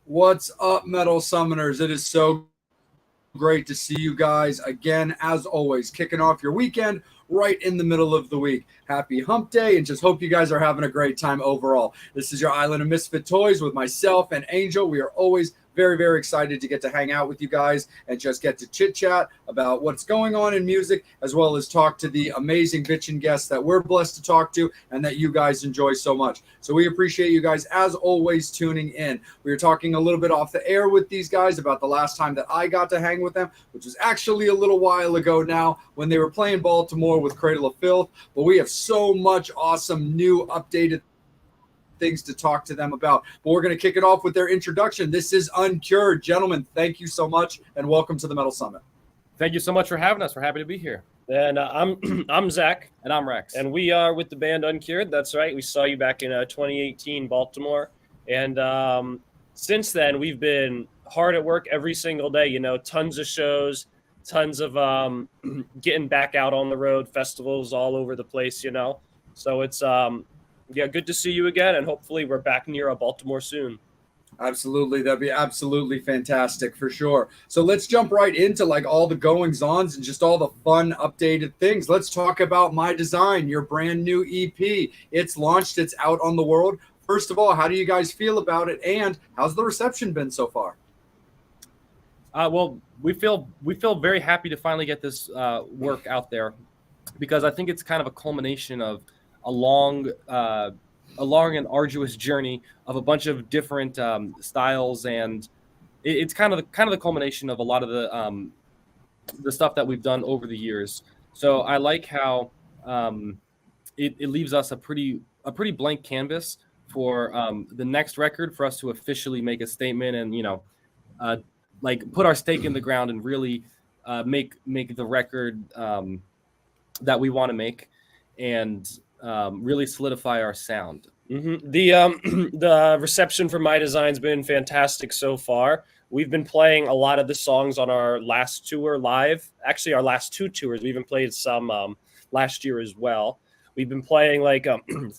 What's up, Metal Summoners? It is so great to see you guys again, as always, kicking off your weekend right in the middle of the week. Happy hump day, and just hope you guys are having a great time overall. This is your Island of Misfit Toys with myself and Angel. We are always very excited to get to hang out with you guys and just get to chit chat about what's going on in music, as well as talk to the amazing bitchin' guests that we're blessed to talk to and that you guys enjoy so much. So we appreciate you guys, as always, tuning in. We were talking a little bit off the air with these guys about the last time that I got to hang with them, which was actually a little while ago now when they were playing Baltimore with Cradle of Filth. But we have so much awesome new updated things to talk to them about. But we're going to kick it off with their introduction. This is Uncured. Gentlemen, thank you so much, and welcome to the Metal Summit. Thank you so much for having us. We're happy to be here. And I'm Zach. And I'm Rex. And we are with the band Uncured. That's right. We saw you back in 2018 Baltimore. And since then, we've been hard at work every single day. You know, tons of shows, tons of getting back out on the road, festivals all over the place, you know. So it's good to see you again, and hopefully we're back near Baltimore soon. Absolutely. That'd be absolutely fantastic for sure. So let's jump right into like all the goings-ons and just all the fun updated things. Let's talk about My Design, your brand new EP. It's launched. It's out on the world. First of all, how do you guys feel about it, and how's the reception been so far? Well, we feel very happy to finally get this work out there, because I think it's kind of a culmination of a long and arduous journey of a bunch of different styles, and it's kind of the culmination of a lot of the stuff that we've done over the years. So I like how it leaves us a pretty blank canvas for the next record, for us to officially make a statement and like put our stake in the ground and really make the record that we want to make, and really solidify our sound. Mm-hmm. The reception for My Design's been fantastic so far. We've been playing a lot of the songs on our last tour live. Actually, our last two tours. We even played some last year as well. We've been playing like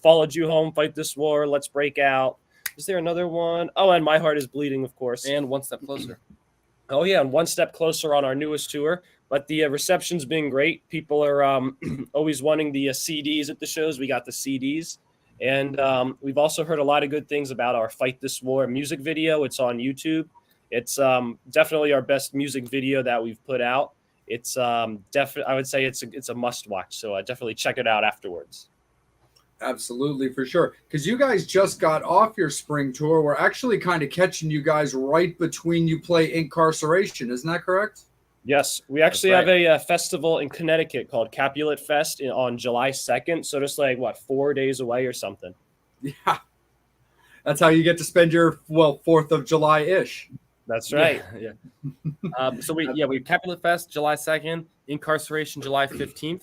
Followed You Home, Fight This War, Let's Break Out. Is there another one? Oh, and My Heart Is Bleeding, of course. And One Step Closer. Oh, yeah, and One Step Closer on our newest tour. But the reception's been great. People are always wanting the CDs at the shows. We got the CDs. And we've also heard a lot of good things about our Fight This War music video. It's on YouTube. It's definitely our best music video that we've put out. It's I would say it's a must watch. So definitely check it out afterwards. Absolutely, for sure. Because you guys just got off your spring tour. We're actually kind of catching you guys right between you play Incarceration. Isn't that correct? Yes, we actually have a festival in Connecticut called Capulet Fest on July 2nd. So just like, 4 days away or something. Yeah. That's how you get to spend your, 4th of July-ish. That's right. Yeah. So we Capulet Fest July 2nd, Incarceration July 15th.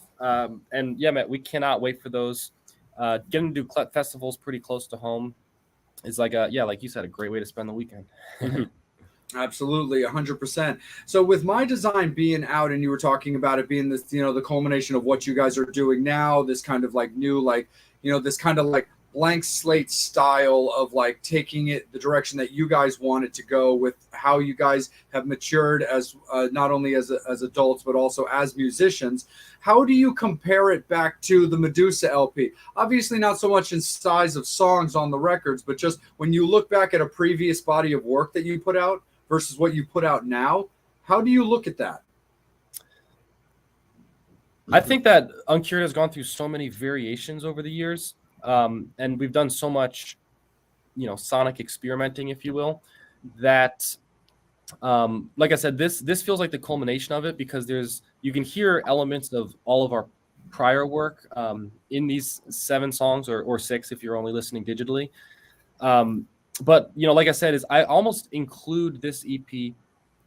And yeah, man, we cannot wait for those. Getting to do festivals pretty close to home is like like you said, a great way to spend the weekend. Absolutely, 100%. So with My Design being out, and you were talking about it being this, the culmination of what you guys are doing now, this kind of like new, like, this kind of like blank slate style of like taking it the direction that you guys want it to go, with how you guys have matured as not only as adults, but also as musicians. How do you compare it back to the Medusa LP? Obviously not so much in size of songs on the records, but just when you look back at a previous body of work that you put out versus what you put out now, how do you look at that? I think that Uncured has gone through so many variations over the years, and we've done so much, sonic experimenting, if you will, that, like I said, this feels like the culmination of it, because you can hear elements of all of our prior work in these 7 songs or 6 if you're only listening digitally. But, like I said, I almost include this EP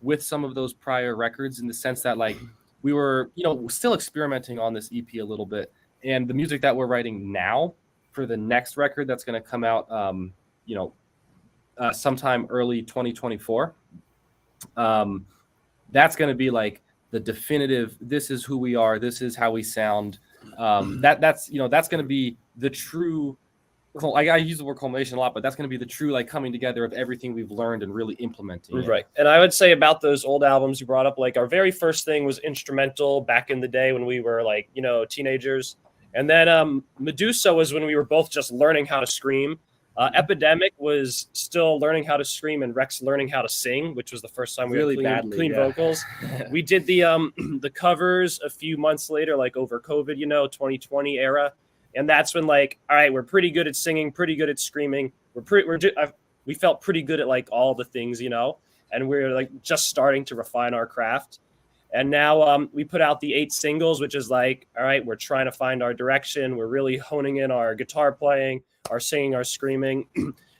with some of those prior records, in the sense that, like, we were, still experimenting on this EP a little bit. And the music that we're writing now for the next record that's going to come out, sometime early 2024, that's going to be like the definitive, this is who we are, this is how we sound. That's going to be the true I use the word culmination a lot, but that's going to be the true like coming together of everything we've learned and really implementing it. Right. And I would say about those old albums you brought up, like our very first thing was instrumental back in the day when we were like, teenagers. And then Medusa was when we were both just learning how to scream. Epidemic was still learning how to scream, and Rex learning how to sing, which was the first time we Really had clean vocals. We did the covers a few months later, like over COVID, 2020 era. And that's when like, all right, we're pretty good at singing, pretty good at screaming. We felt pretty good at like all the things, and we're like just starting to refine our craft. And now we put out the 8 singles, which is like, all right, we're trying to find our direction. We're really honing in our guitar playing, our singing, our screaming.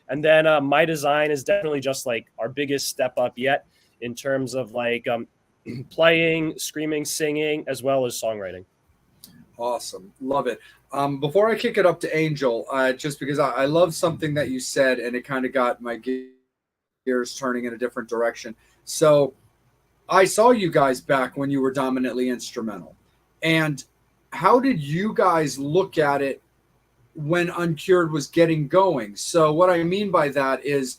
And then My Design is definitely just like our biggest step up yet in terms of like playing, screaming, singing, as well as songwriting. Awesome. Love it. Before I kick it up to Angel, just because I love something that you said and it kind of got my gears turning in a different direction. So I saw you guys back when you were dominantly instrumental. And how did you guys look at it when Uncured was getting going? So what I mean by that is,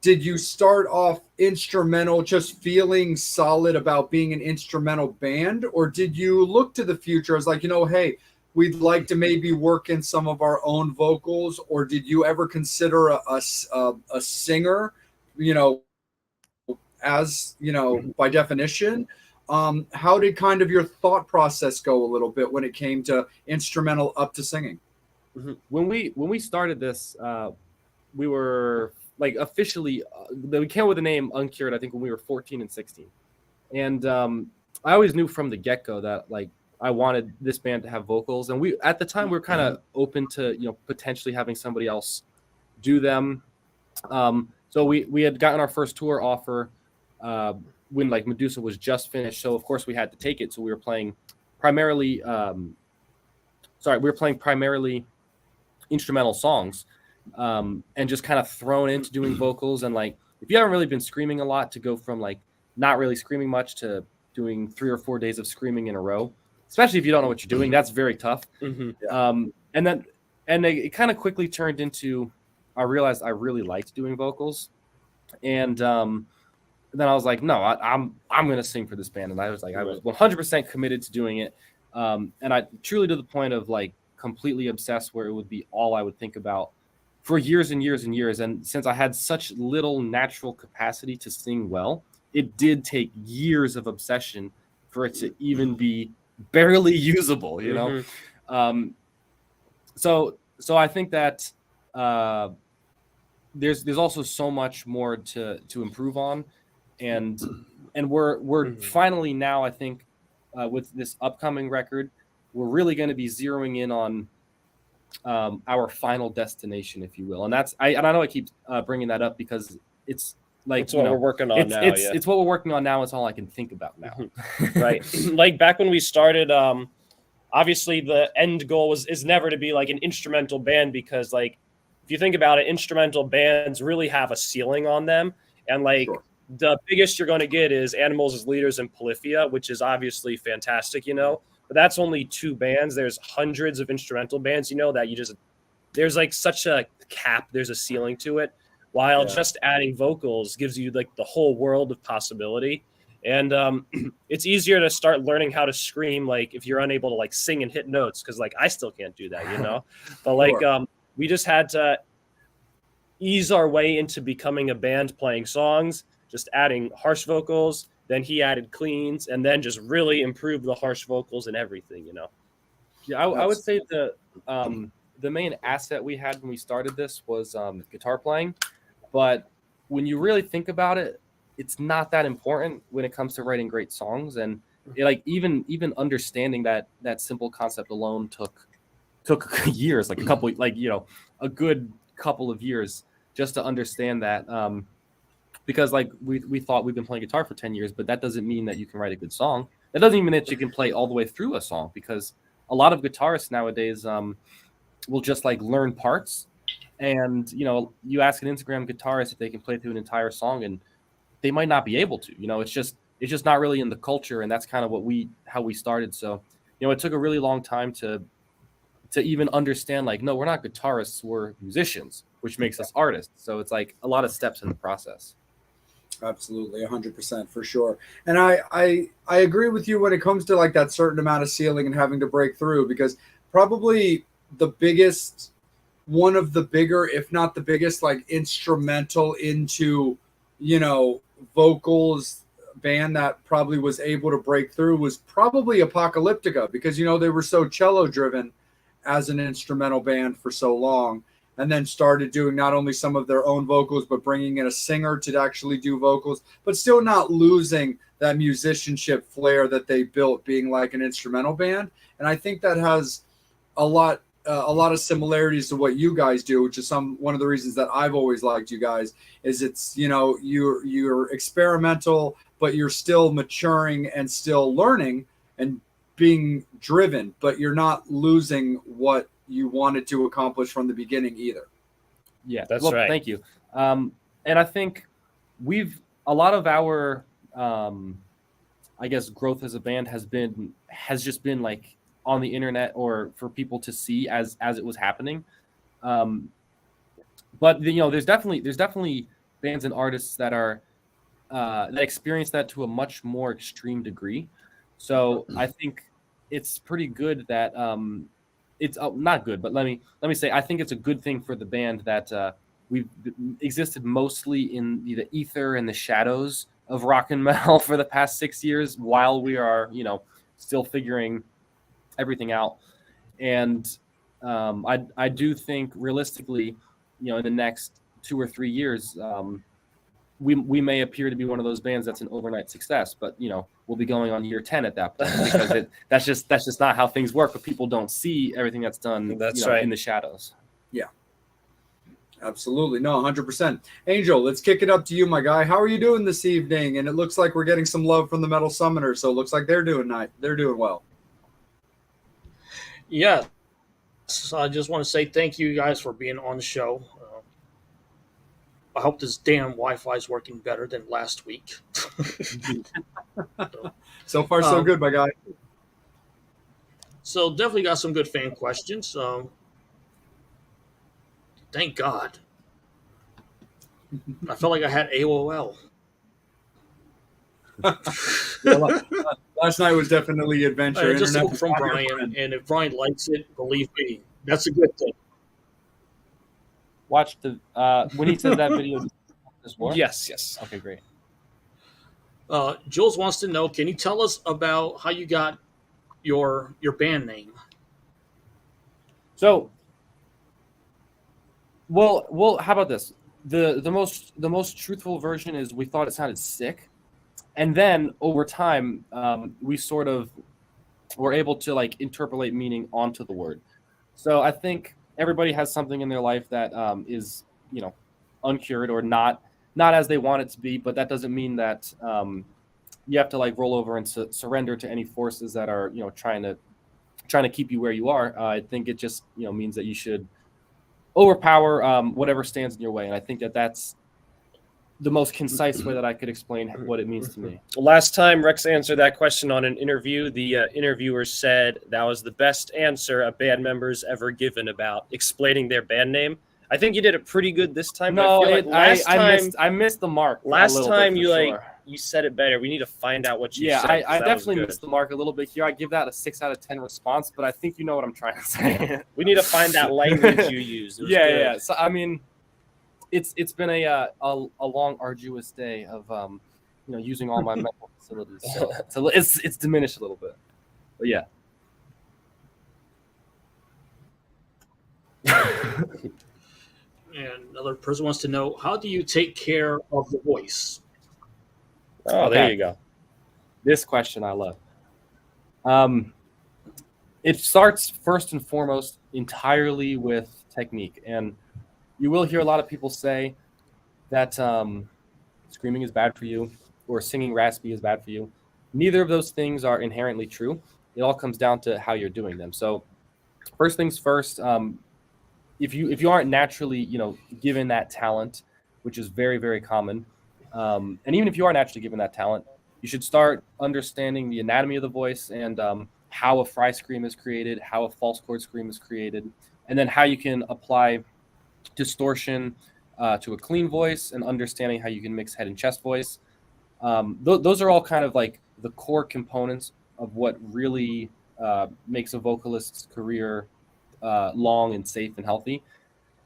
did you start off instrumental just feeling solid about being an instrumental band? Or did you look to the future as like, hey, we'd like to maybe work in some of our own vocals? Or did you ever consider a singer, as, by definition? How did kind of your thought process go a little bit when it came to instrumental up to singing? When we started this, we were like officially we came with the name Uncured, I think when we were 14 and 16. And I always knew from the get-go that like I wanted this band to have vocals, and we at the time we were kind of open to potentially having somebody else do them. So we had gotten our first tour offer when like Medusa was just finished, so of course we had to take it. So we were playing primarily instrumental songs, and just kind of thrown into doing vocals. And like if you haven't really been screaming a lot, to go from like not really screaming much to doing 3 or 4 days of screaming in a row, especially if you don't know what you're doing, that's very tough. And it kind of quickly turned into, I realized I really liked doing vocals, and then I was like, no, I'm going to sing for this band. And I was 100% committed to doing it, and I truly to the point of like completely obsessed, where it would be all I would think about for years and years and years. And since I had such little natural capacity to sing well, it did take years of obsession for it to even be barely usable, So I think that there's also so much more to improve on, and we're finally now, I think, with this upcoming record, we're really going to be zeroing in on our final destination, if you will. And I know I keep bringing that up because it's like it's what we're working on now. It's what we're working on now. It's all I can think about now. Right. Like back when we started, obviously the end goal is never to be like an instrumental band, because like if you think about it, instrumental bands really have a ceiling on them. And like the biggest you're going to get is Animals as Leaders and Polyphia, which is obviously fantastic, but that's only 2 bands. There's hundreds of instrumental bands, that there's like such a cap, there's a ceiling to it, while just adding vocals gives you like the whole world of possibility. And it's easier to start learning how to scream, like if you're unable to like sing and hit notes, because like I still can't do that, but like we just had to ease our way into becoming a band playing songs, just adding harsh vocals. Then he added cleans, and then just really improved the harsh vocals and everything, Yeah, I would say the main asset we had when we started this was guitar playing. But when you really think about it, it's not that important when it comes to writing great songs. And even understanding that simple concept alone took years, like a good couple of years just to understand that. Because like we thought we've been playing guitar for 10 years, but that doesn't mean that you can write a good song. That doesn't even mean that you can play all the way through a song, because a lot of guitarists nowadays will just like learn parts. And, you ask an Instagram guitarist if they can play through an entire song, and they might not be able to. It's just not really in the culture, and that's kind of how we started. So, it took a really long time to to even understand, like, no, we're not guitarists, we're musicians, which makes us artists. So it's like a lot of steps in the process. Absolutely, 100% for sure. And I agree with you when it comes to like that certain amount of ceiling and having to break through, because probably the biggest, one of the bigger, if not the biggest, like instrumental into, you know, vocals band that probably was able to break through was probably Apocalyptica, because you know they were so cello driven as an instrumental band for so long, and then started doing not only some of their own vocals, but bringing in a singer to actually do vocals, but still not losing that musicianship flair that they built being like an instrumental band. And I think that has a lot of similarities to what you guys do, which is one of the reasons that I've always liked you guys. Is it's, you know, you're experimental, but you're still maturing and still learning and being driven, but you're not losing what you wanted to accomplish from the beginning either. Yeah, That's right. Thank you. And I think a lot of our, I guess, growth as a band has just been like on the internet or for people to see as it was happening. But you know, there's definitely bands and artists that are that experience that to a much more extreme degree. So I think it's pretty good that it's not good, but let me say I think it's a good thing for the band that we've existed mostly in the ether and the shadows of rock and metal for the past 6 years, while we are, you know, still figuring everything out. And I do think realistically, you know, in the next 2 or 3 years, we may appear to be one of those bands that's an overnight success, but you know, we'll be going on year 10 at that point, because that's just not how things work. But people don't see everything that's done. That's you know, right. in the shadows. Yeah, absolutely. No, 100%. Angel, let's kick it up to you, my guy. How are you doing this evening? And it looks like we're getting some love from the Metal Summoners, so it looks like they're doing well. Yeah, so I just want to say thank you guys for being on the show. I hope this damn Wi-Fi is working better than last week. So far, so good, my guy. So definitely got some good fan questions. Thank God. I felt like I had AOL. Last night was definitely adventure. Just Internet hope from Brian, and if Brian likes it, believe me, that's a good thing. Watch the when he said that video. This work? Yes. Okay, great. Jules wants to know, can you tell us about how you got your band name? So, well, how about this? The most truthful version is we thought it sounded sick, and then over time, we sort of were able to like interpolate meaning onto the word. So I think everybody has something in their life that is, you know, uncured or not as they want it to be, but that doesn't mean that you have to like roll over and surrender to any forces that are, you know, trying to keep you where you are. I think it just, you know, means that you should overpower whatever stands in your way, and I think that that's the most concise way that I could explain what it means to me. Last time Rex answered that question on an interview, the interviewer said that was the best answer a band member's ever given about explaining their band name. I think you did it pretty good this time. No, but I feel like I missed the mark. Last time you sure. You said it better. We need to find out what you said. Yeah, I that definitely was missed the mark a little bit here. I give that a 6 out of 10 response, but I think you know what I'm trying to say. We need to find that language you used. It was good. Yeah. So I mean, it's been a long, arduous day of you know, using all my mental facilities. So it's diminished a little bit, but yeah. And another person wants to know, how do you take care of the voice? Oh, Okay. there you go. This question I love. It starts first and foremost entirely with technique, and you will hear a lot of people say that screaming is bad for you or singing raspy is bad for you. Neither of those things are inherently true. It all comes down to how you're doing them. So first things first, if you aren't naturally, you know, given that talent, which is very, very common, and even if you are naturally given that talent, you should start understanding the anatomy of the voice and how a fry scream is created, how a false chord scream is created, and then how you can apply distortion to a clean voice, and understanding how you can mix head and chest voice. Those are all kind of like the core components of what really makes a vocalist's career long and safe and healthy.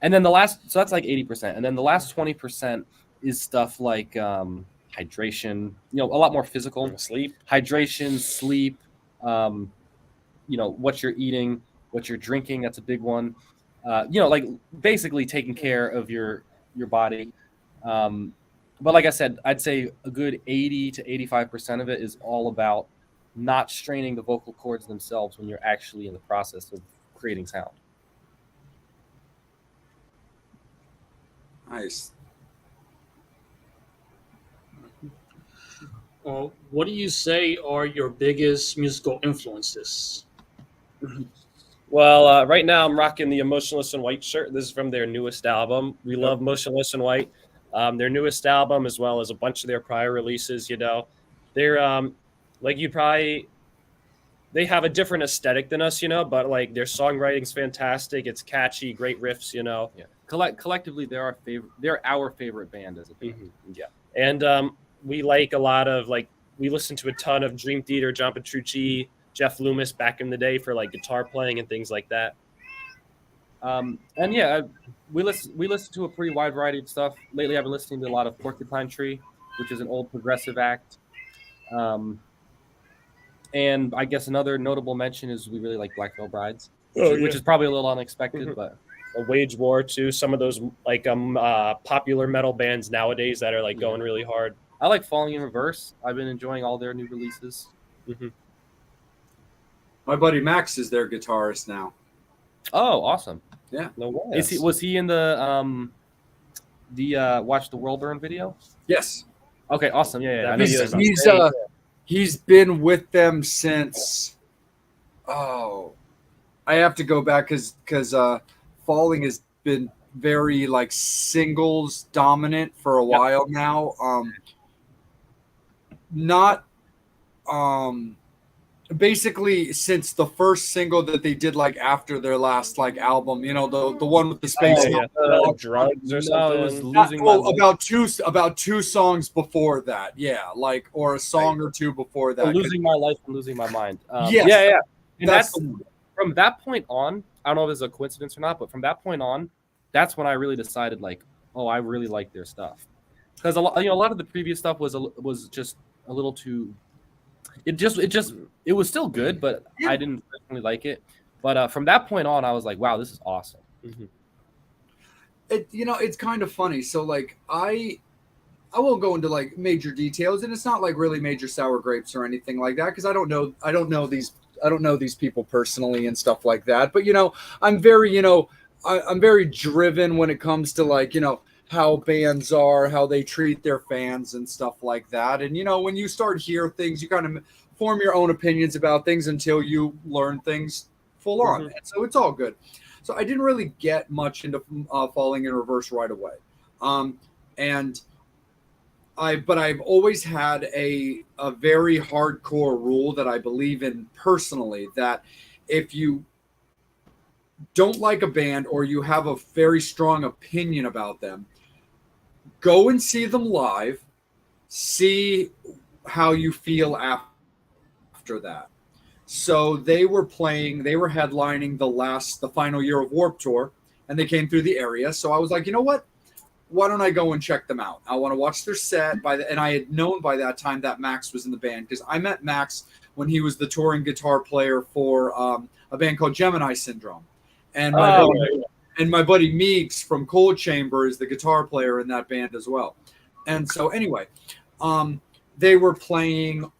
And then so that's like 80%. And then the last 20% is stuff like hydration, a lot more physical. Sleep. Hydration, sleep, what you're eating, what you're drinking. That's a big one. Like basically taking care of your body. But like I said, I'd say a good 80 to 85% of it is all about not straining the vocal cords themselves when you're actually in the process of creating sound. Nice. What do you say are your biggest musical influences? Well, right now I'm rocking the Motionless in White shirt. This is from their newest album. We love Motionless in White. Their newest album, as well as a bunch of their prior releases, they're like they have a different aesthetic than us, but like their songwriting's fantastic. It's catchy, great riffs, Yeah. Collectively, they're our favorite band as a band. Mm-hmm. Yeah. And we like a lot of we listen to a ton of Dream Theater, John Petrucci, Jeff Loomis back in the day for like guitar playing and things like that. And yeah, we listen to a pretty wide variety of stuff. Lately, I've been listening to a lot of Porcupine Tree, which is an old progressive act. And I guess another notable mention is we really like Black Veil Brides, which is probably a little unexpected, but a Wage War too. Some of those popular metal bands nowadays that are like going really hard. I like Falling in Reverse. I've been enjoying all their new releases. Mm-hmm. My buddy Max is their guitarist now. Oh, awesome! Yeah. No way. Was he in the Watch the World Burn video? Yes. Okay, awesome. Yeah. He's been with them since. Oh, I have to go back because Falling has been very like singles dominant for a while now. Basically since the first single that they did like after their last like album, the one with the space drugs or something. It was Losing My Life. about two songs before that, or a song or two before that. Losing My Life and Losing My Mind. Yes. Yeah. And that's the one. From that point on, I don't know if it's a coincidence or not, but from that point on, that's when I really decided like, oh, I really like their stuff. Because a lot of the previous stuff was just a little too. It was still good, but I didn't personally like it. But from that point on, I was like, wow, this is awesome. Mm-hmm. It's kind of funny. So like I won't go into like major details, and it's not like really major sour grapes or anything like that because I don't know these people personally and stuff like that. But I'm very I'm very driven when it comes to like how bands are, how they treat their fans and stuff like that. And, when you start hear things, you kind of form your own opinions about things until you learn things full on. Mm-hmm. And so it's all good. So I didn't really get much into Falling in Reverse right away. But I've always had a very hardcore rule that I believe in personally, that if you don't like a band or you have a very strong opinion about them, go and see them live, see how you feel after that. So they were headlining the final year of Warped Tour, and they came through the area. So I was like, you know what? Why don't I go and check them out? I want to watch their set. And I had known by that time that Max was in the band because I met Max when he was the touring guitar player for a band called Gemini Syndrome. And my buddy Meeks from Cold Chamber is the guitar player in that band as well. And so anyway, they were playing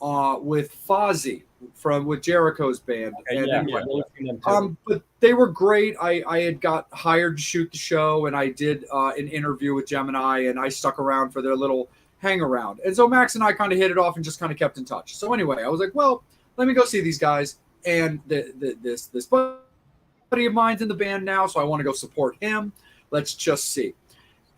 with Fozzy with Jericho's band. But they were great. I had got hired to shoot the show, and I did an interview with Gemini, and I stuck around for their little hang around. And so Max and I kind of hit it off and just kind of kept in touch. So anyway, I was like, well, let me go see these guys. And this buddy of mine's in the band now, so I want to go support him. Let's just see.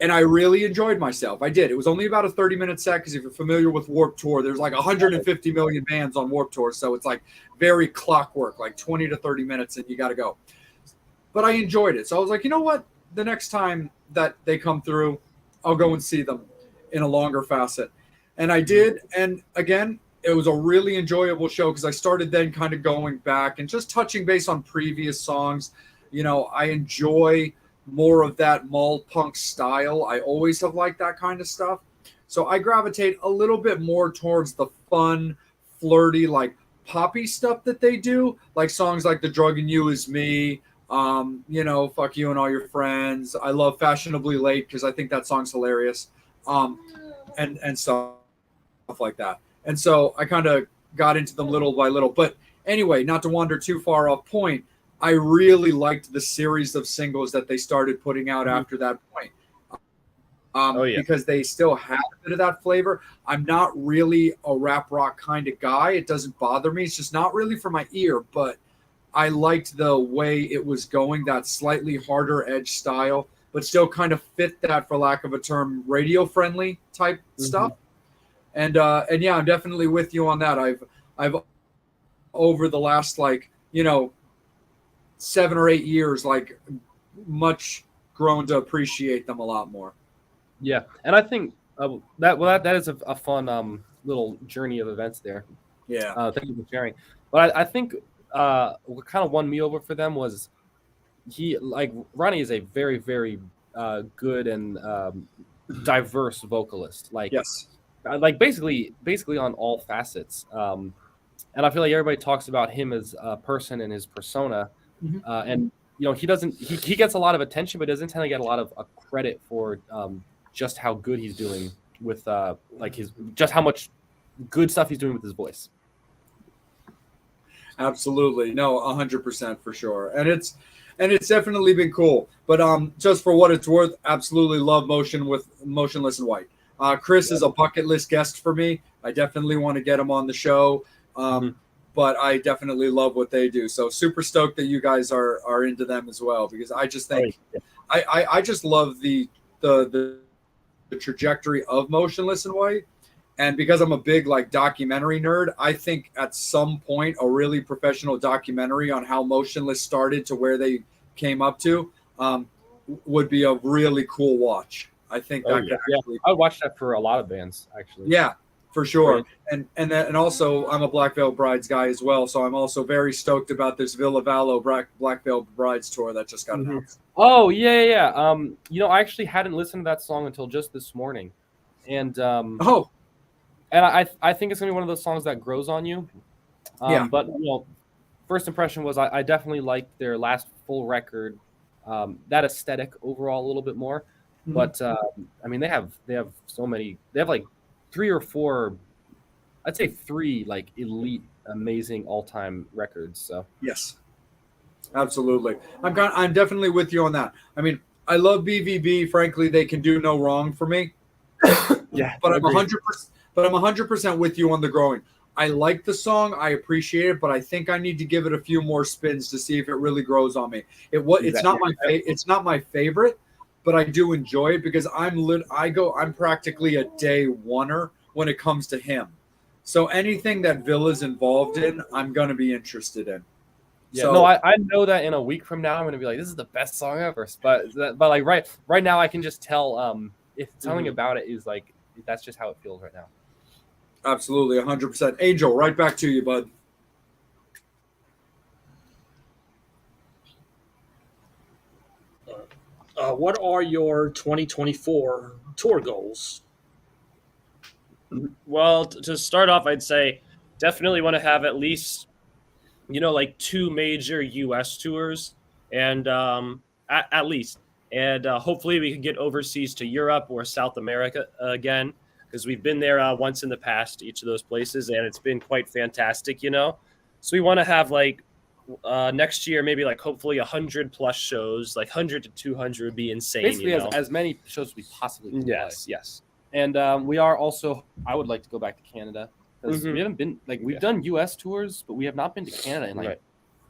and I really enjoyed myself. I did. It was only about a 30-minute set because if you're familiar with Warped Tour, there's like 150 million bands on Warped Tour, so it's like very clockwork, like 20 to 30 minutes, and you got to go. But I enjoyed it, so I was like, you know what? The next time that they come through, I'll go and see them in a longer facet. And I did, and again, it was a really enjoyable show because I started then kind of going back and just touching base on previous songs. You know, I enjoy more of that mall punk style. I always have liked that kind of stuff. So I gravitate a little bit more towards the fun, flirty, like poppy stuff that they do, like songs like The Drug in You Is Me, you know, Fuck You and All Your Friends. I love Fashionably Late because I think that song's hilarious, and stuff like that. And so I kind of got into them little by little. But anyway, not to wander too far off point, I really liked the series of singles that they started putting out after that point. Because they still had a bit of that flavor. I'm not really a rap rock kind of guy. It doesn't bother me. It's just not really for my ear, but I liked the way it was going, that slightly harder edge style, but still kind of fit that, for lack of a term, radio friendly type stuff. And yeah, I'm definitely with you on that. I've over the last, like, you know, 7 or 8 years, like, much grown to appreciate them a lot more. Yeah, and I think that is a fun little journey of events there. Yeah. Thank you for sharing. But I think what kind of won me over for them was Ronnie is a very, very good and diverse vocalist. Like, yes, like basically on all facets. And I feel like everybody talks about him as a person and his persona, and you know, he gets a lot of attention, but doesn't tend to get a lot of credit for just how good he's doing with just how much good stuff he's doing with his voice. Absolutely. No, 100% for sure. And it's definitely been cool. But just for what it's worth, absolutely love Motionless in White. Chris is a bucket list guest for me. I definitely want to get him on the show. But I definitely love what they do. So super stoked that you guys are into them as well, because I just think I just love the trajectory of Motionless in White. And because I'm a big like documentary nerd, I think at some point a really professional documentary on how Motionless started to where they came up to would be a really cool watch. I think that could actually... I watched that for a lot of bands, actually. Yeah, for sure. And also I'm a Black Veil Brides guy as well, so I'm also very stoked about this Villa Vallo Black Veil Brides tour that just got announced. Oh yeah. You know, I actually hadn't listened to that song until just this morning, and and I think it's gonna be one of those songs that grows on you. But you know, first impression was I definitely liked their last full record, that aesthetic overall a little bit more. But I mean, they have so many. They have like 3 or 4, I'd say 3 like elite, amazing all-time records. So yes, absolutely. I'm definitely with you on that. I mean, I love BVB. Frankly, they can do no wrong for me. But I'm 100%. But I'm 100% with you on the growing. I like the song. I appreciate it, but I think I need to give it a few more spins to see if it really grows on me. It's not my favorite, but I do enjoy it because I'm practically a day oneer when it comes to him. So anything that Villa's involved in, I'm gonna be interested in. Yeah, so, no, I know that in a week from now I'm gonna be like, this is the best song ever. But like right now I can just tell if something about it is like, that's just how it feels right now. Absolutely, 100%. Angel, right back to you, bud. What are your 2024 tour goals? Well, to start off, I'd say definitely want to have at least, you know, like 2 major U.S. tours, and at least, and hopefully we can get overseas to Europe or South America again, because we've been there once in the past, each of those places, and it's been quite fantastic, you know. So we want to have like next year, maybe like hopefully 100+ shows, like 100 to 200 would be insane. Basically, you know? as many shows as we possibly can. Yes. And we are also, I would like to go back to Canada, because we haven't been, like, we've done U.S. tours, but we have not been to Canada in like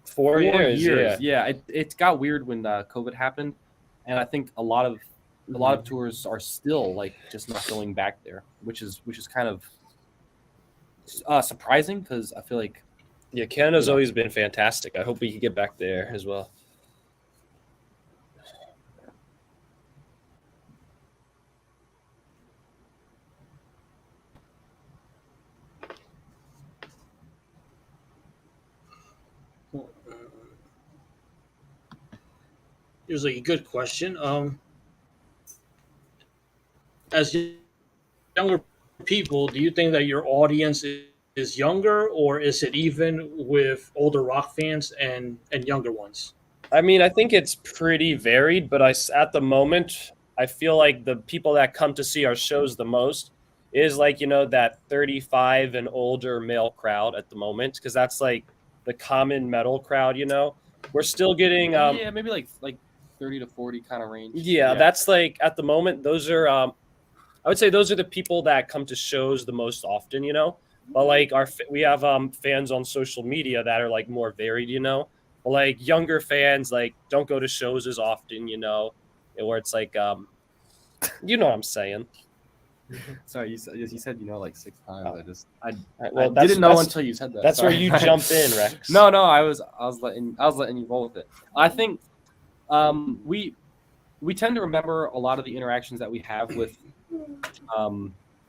4 years. Yeah, it got weird when COVID happened, and I think a lot of a lot of tours are still like just not going back there, which is kind of surprising because I feel like Yeah, Canada's always been fantastic. I hope we can get back there as well. Here's a good question. As younger people, do you think that your audience is younger, or is it even with older rock fans and younger ones? I mean, I think it's pretty varied, but at the moment, I feel like the people that come to see our shows the most is like, that 35 and older male crowd at the moment, because that's like the common metal crowd, We're still getting yeah, maybe like 30 to 40 kind of range. Yeah, that's like at the moment, those are I would say those are the people that come to shows the most often, But like we have fans on social media that are like more varied, But like younger fans like don't go to shows as often, where it's like you know what I'm saying. Sorry, you said like 6 times. I Well, didn't know until you said that. That's Sorry. where you jump in, Rex. No, I was letting you roll with it. I think we tend to remember a lot of the interactions that we have with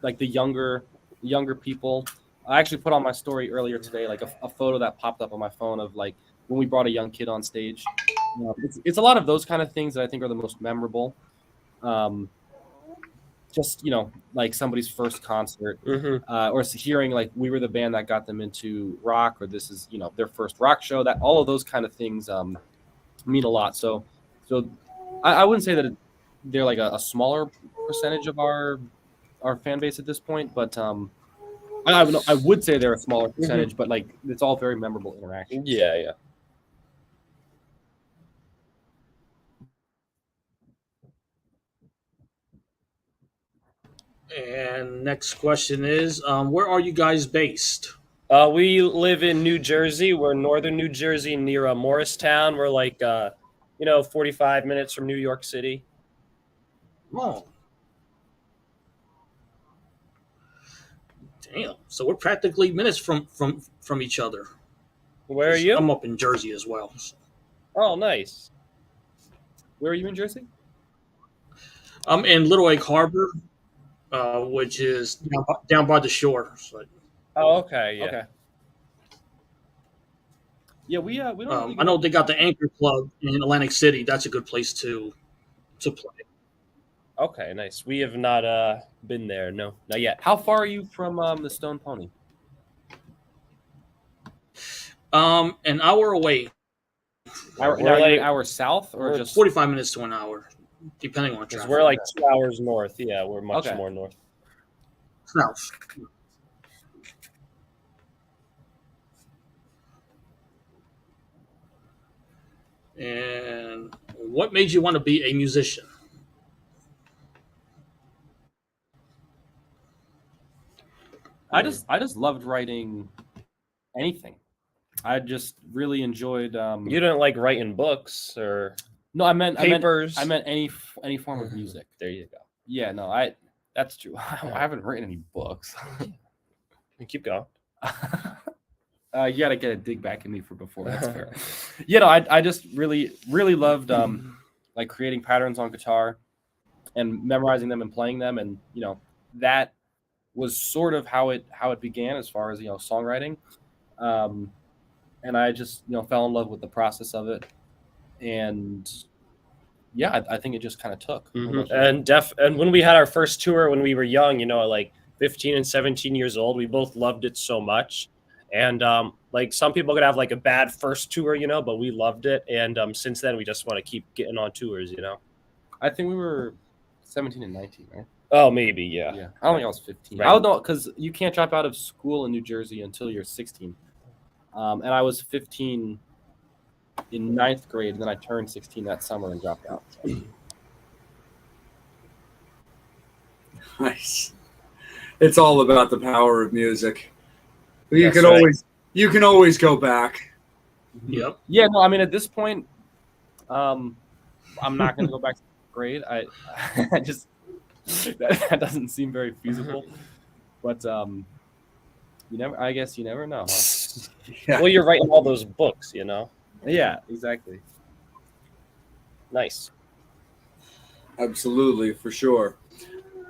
like the younger people. I actually put on my story earlier today like a photo that popped up on my phone of like when we brought a young kid on stage. It's a lot of those kind of things that I think are the most memorable. Just like somebody's first concert, or hearing like we were the band that got them into rock, or this is their first rock show. That all of those kind of things mean a lot. So I wouldn't say that they're like a smaller percentage of our fan base at this point, but I would say they're a smaller percentage, but like it's all very memorable interactions. Yeah. And next question is, where are you guys based? We live in New Jersey. We're northern New Jersey near Morristown. We're like 45 minutes from New York City. Oh, damn! So we're practically minutes from each other. Where are you? I'm up in Jersey as well. Oh, nice. Where are you in Jersey? I'm in Little Egg Harbor, which is down by the shore. So, Oh, okay. Yeah. Okay. Yeah, we don't. Really I know they got the Anchor Club in Atlantic City. That's a good place to play. Okay, nice. We have not been there. No, not yet. How far are you from the Stone Pony? An hour away, An hour south, or just 45 minutes to an hour, depending on traffic. We're like 2 hours north. Yeah, we're much more north. South. And what made you want to be a musician? I just loved writing anything. I just really enjoyed. You didn't like writing books or No, I meant papers. I meant any form of music. There you go. Yeah, no, that's true. I haven't written any books. Keep going. You gotta get a dig back in me for before. That's fair. Yeah, no, I just really loved like creating patterns on guitar and memorizing them and playing them, and that was sort of how it began as far as songwriting, and I just fell in love with the process of it, and yeah, I think it just kind of took. And when we had our first tour when we were young, like 15 and 17 years old, we both loved it so much. And like some people could have like a bad first tour, but we loved it. And since then, we just want to keep getting on tours, I think we were 17 and 19, right? Oh, maybe, yeah. Yeah, I don't think I was 15. Right. I don't know, because you can't drop out of school in New Jersey until you're 16. And I was 15 in 9th grade, and then I turned 16 that summer and dropped out. Nice. It's all about the power of music. You That's can right. you can always go back. Yep. Yeah, no, I mean at this point, I'm not going to go back. grade. I just that doesn't seem very feasible. But I guess you never know. Huh? Yeah. Well, you're writing all those books, you know. Yeah, exactly. Nice. Absolutely, for sure.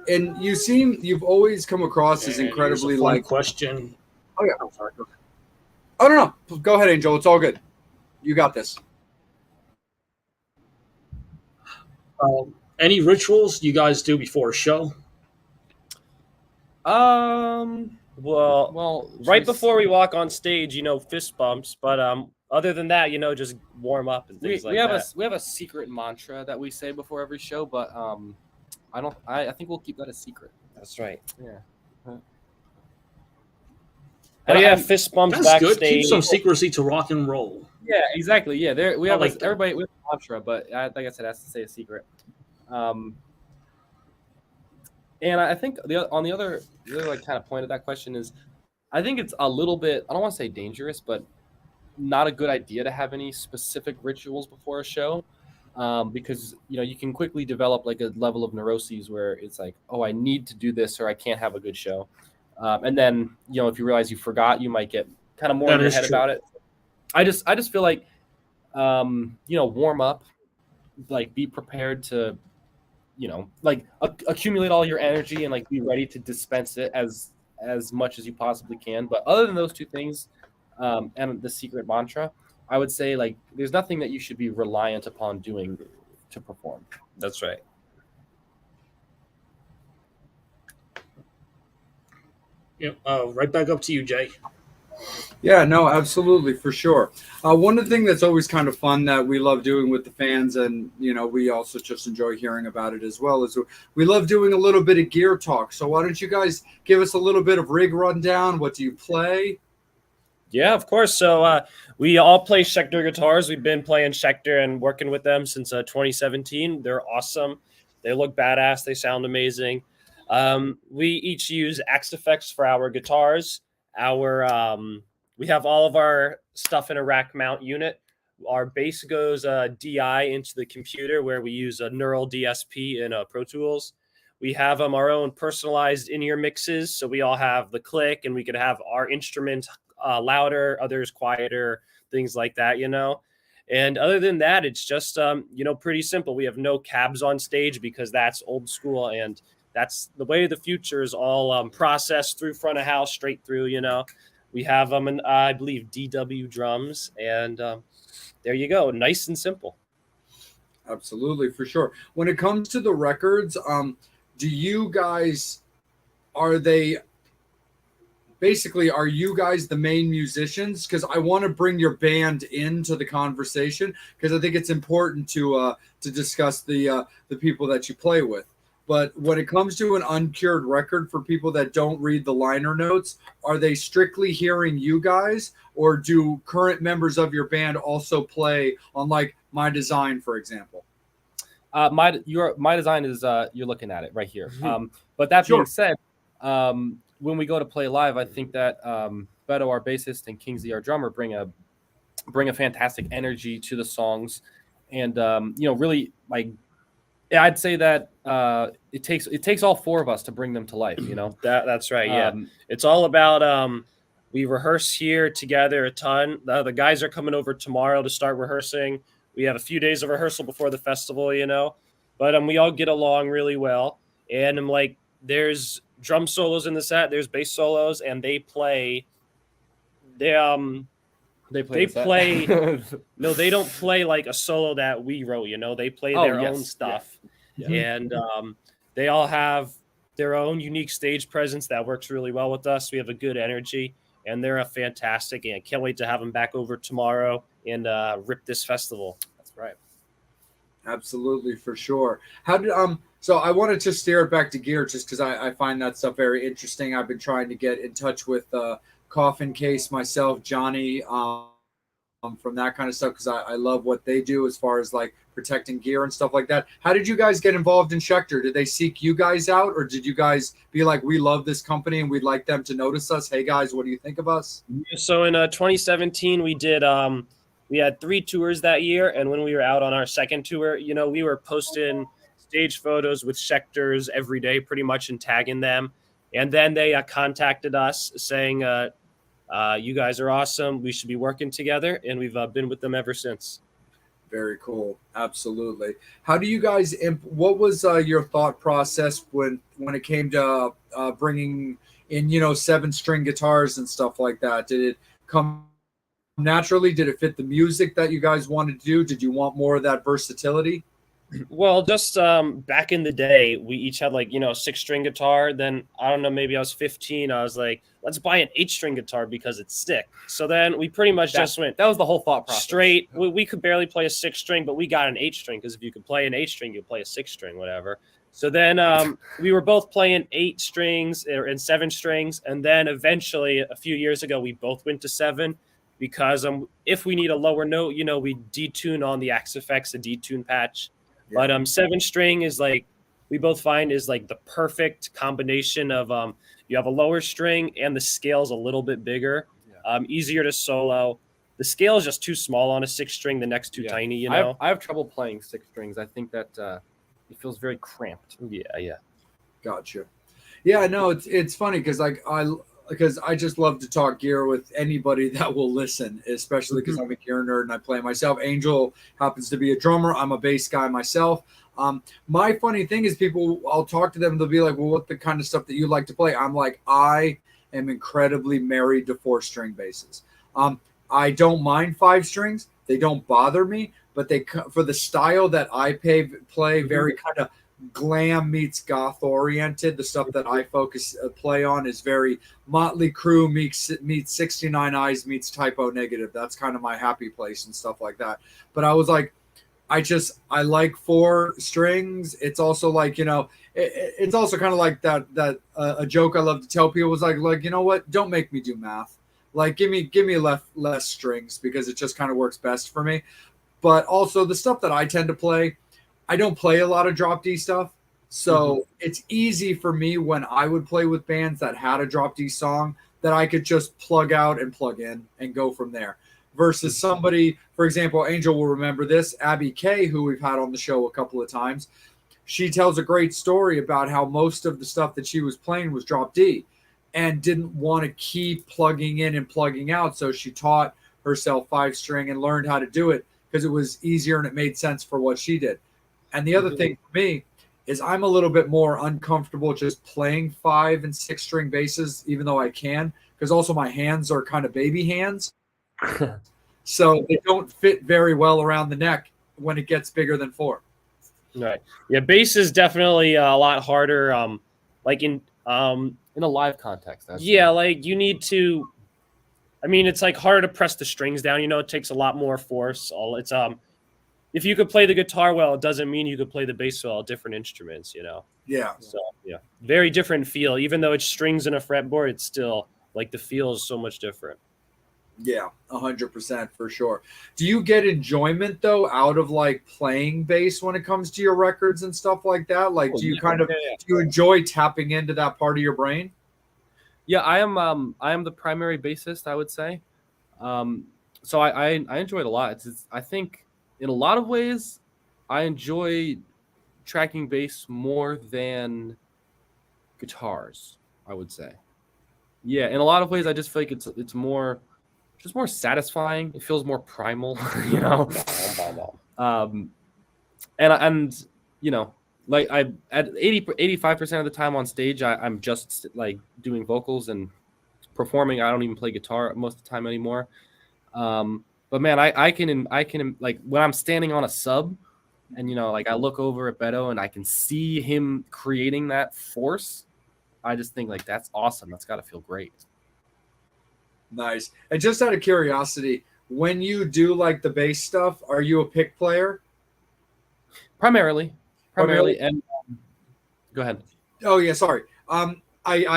And you've always come across as And incredibly here's a fun like. question. Oh yeah. I'm sorry. Go ahead. Oh no. Go ahead, Angel. It's all good. You got this. Any rituals you guys do before a show? Well, Well, right before we walk on stage, you know, fist bumps. But other than that, you know, just warm up and things we like have that. we have a secret mantra that we say before every show, but I think we'll keep that a secret. That's right. Yeah. Oh yeah, And- fist bumps That's good. Keep backstage. some secrecy to rock and roll. Yeah, exactly. Yeah, we I have like that. everybody we have a mantra, but like I said, it has to stay a secret. And I think the other like kind of point of that question is, I think it's a little bit, I don't want to say dangerous, but not a good idea to have any specific rituals before a show, because you can quickly develop like a level of neuroses where it's like, oh, I need to do this or I can't have a good show, and then if you realize you forgot, you might get kind of more That in your is head true. about it. I just feel like warm up, like be prepared to like accumulate all your energy and like be ready to dispense it as much as you possibly can. But other than those two things, and the secret mantra, I would say like there's nothing that you should be reliant upon doing to perform. That's right. Yeah. Right back up to you, Jay. Yeah, no, absolutely, for sure. One thing that's always kind of fun that we love doing with the fans, and we also just enjoy hearing about it as well, is we love doing a little bit of gear talk. So why don't you guys give us a little bit of rig rundown? What do you play? Yeah, of course. So we all play Schecter guitars. We've been playing Schecter and working with them since 2017. They're awesome. They look badass. They sound amazing. We each use Axe Effects for our guitars. We have all of our stuff in a rack mount unit. Our bass goes DI into the computer where we use a Neural DSP in Pro Tools. We have our own personalized in-ear mixes, so we all have the click, and we could have our instruments louder, others quieter, things like that, And other than that, it's just pretty simple. We have no cabs on stage because that's old school, and that's the way of the future is all processed through front of house, straight through, We have I believe DW drums, and there you go, nice and simple. Absolutely, for sure. When it comes to the records, do you guys are you guys the main musicians? Because I want to bring your band into the conversation because I think it's important to discuss the people that you play with. But when it comes to an Uncured record, for people that don't read the liner notes, are they strictly hearing you guys, or do current members of your band also play on like My Design, for example? My design is you're looking at it right here. But that being said, when we go to play live, I think that Beto, our bassist, and Kingsley, our drummer, bring a fantastic energy to the songs, and really like. Yeah, I'd say that it takes all four of us to bring them to life. That's right. Yeah, it's all about we rehearse here together a ton. The guys are coming over tomorrow to start rehearsing. We have a few days of rehearsal before the festival, but we all get along really well. And I'm like, there's drum solos in the set, there's bass solos, and they play. They play. No, they don't play like a solo that we wrote. They play their own stuff, and they all have their own unique stage presence that works really well with us. We have a good energy, and they're a fantastic. And I can't wait to have them back over tomorrow and rip this festival. That's right. Absolutely, for sure. How did So I wanted to steer it back to gear just because I find that stuff very interesting. I've been trying to get in touch with Coffin Case myself, Johnny, from that kind of stuff because I love what they do as far as like protecting gear and stuff like that. How did you guys get involved in Schecter? Did they seek you guys out, or did you guys be like, we love this company and we'd like them to notice us? Hey guys, what do you think of us? So in 2017, we did we had 3 tours that year, and when we were out on our second tour, we were posting stage photos with Schecters every day, pretty much, and tagging them. And then they contacted us saying, you guys are awesome. We should be working together. And we've been with them ever since. Very cool. Absolutely. How do you guys? What was your thought process when it came to bringing in 7-string guitars and stuff like that? Did it come naturally? Did it fit the music that you guys wanted to do? Did you want more of that versatility? Well, just back in the day, we each had like, a 6-string guitar. Then I don't know, maybe I was 15. I was like, let's buy an 8-string guitar because it's sick. So then we pretty much just went. That was the whole thought process. Straight. We could barely play a 6-string, but we got an 8-string because if you could play an 8-string, you play a 6-string, whatever. So then we were both playing 8 strings and 7 strings, and then eventually a few years ago we both went to 7 because if we need a lower note, we detune on the Axe-Fx, a detune patch. But 7-string is like we both find is like the perfect combination of you have a lower string and the scale's a little bit bigger, easier to solo. The scale is just too small on a 6-string. The neck's too tiny. I have trouble playing 6 strings. I think that it feels very cramped. Yeah. Gotcha. Yeah, no, it's funny because I just love to talk gear with anybody that will listen, especially because I'm a gear nerd and I play myself. Angel happens to be a drummer. I'm a bass guy myself. My funny thing is I'll talk to them. They'll be like, well, what the kind of stuff that you like to play? I'm like, I am incredibly married to 4-string basses. I don't mind 5 strings. They don't bother me, but for the style that I play very kind of glam meets goth oriented. The stuff that I play on is very Motley Crue meets 69 Eyes meets Typo Negative. That's kind of my happy place and stuff like that. But I was like, I like 4 strings. It's also like, it's also kind of like that a joke I love to tell people was like, you know what? Don't make me do math. Like, give me less strings because it just kind of works best for me. But also the stuff that I tend to play, I don't play a lot of drop D stuff. So it's easy for me when I would play with bands that had a drop D song that I could just plug out and plug in and go from there. Versus somebody, for example, Angel will remember this, Abby Kay, who we've had on the show a couple of times. She tells a great story about how most of the stuff that she was playing was drop D and didn't want to keep plugging in and plugging out. So she taught herself 5-string and learned how to do it because it was easier and it made sense for what she did. And the other thing for me is I'm a little bit more uncomfortable just playing 5 and 6-string basses, even though I can, because also my hands are kind of baby hands. So they don't fit very well around the neck when it gets bigger than 4. Right. Yeah, bass is definitely a lot harder. Like in a live context. Like you need to. I mean, it's like harder to press the strings down. It takes a lot more force. It's if you could play the guitar well, it doesn't mean you could play the bass well. Different instruments, Yeah. So very different feel. Even though it's strings and a fretboard, it's still like the feel is so much different. Yeah, 100% for sure. Do you get enjoyment though out of like playing bass when it comes to your records and stuff like that? Like, do you do you enjoy tapping into that part of your brain? Yeah, I am the primary bassist, I would say. So I enjoy it a lot. I think in a lot of ways, I enjoy tracking bass more than guitars, I would say. Yeah, in a lot of ways, I just feel like it's more satisfying. It feels more primal, and like I at 85% of the time on stage, I'm just like doing vocals and performing. I don't even play guitar most of the time anymore. But man, I can like when I'm standing on a sub and like I look over at Beto and I can see him creating that force. I just think like that's awesome. That's got to feel great. Nice. And just out of curiosity, when you do like the bass stuff, are you a pick player? Primarily, and go ahead. Oh yeah, sorry. I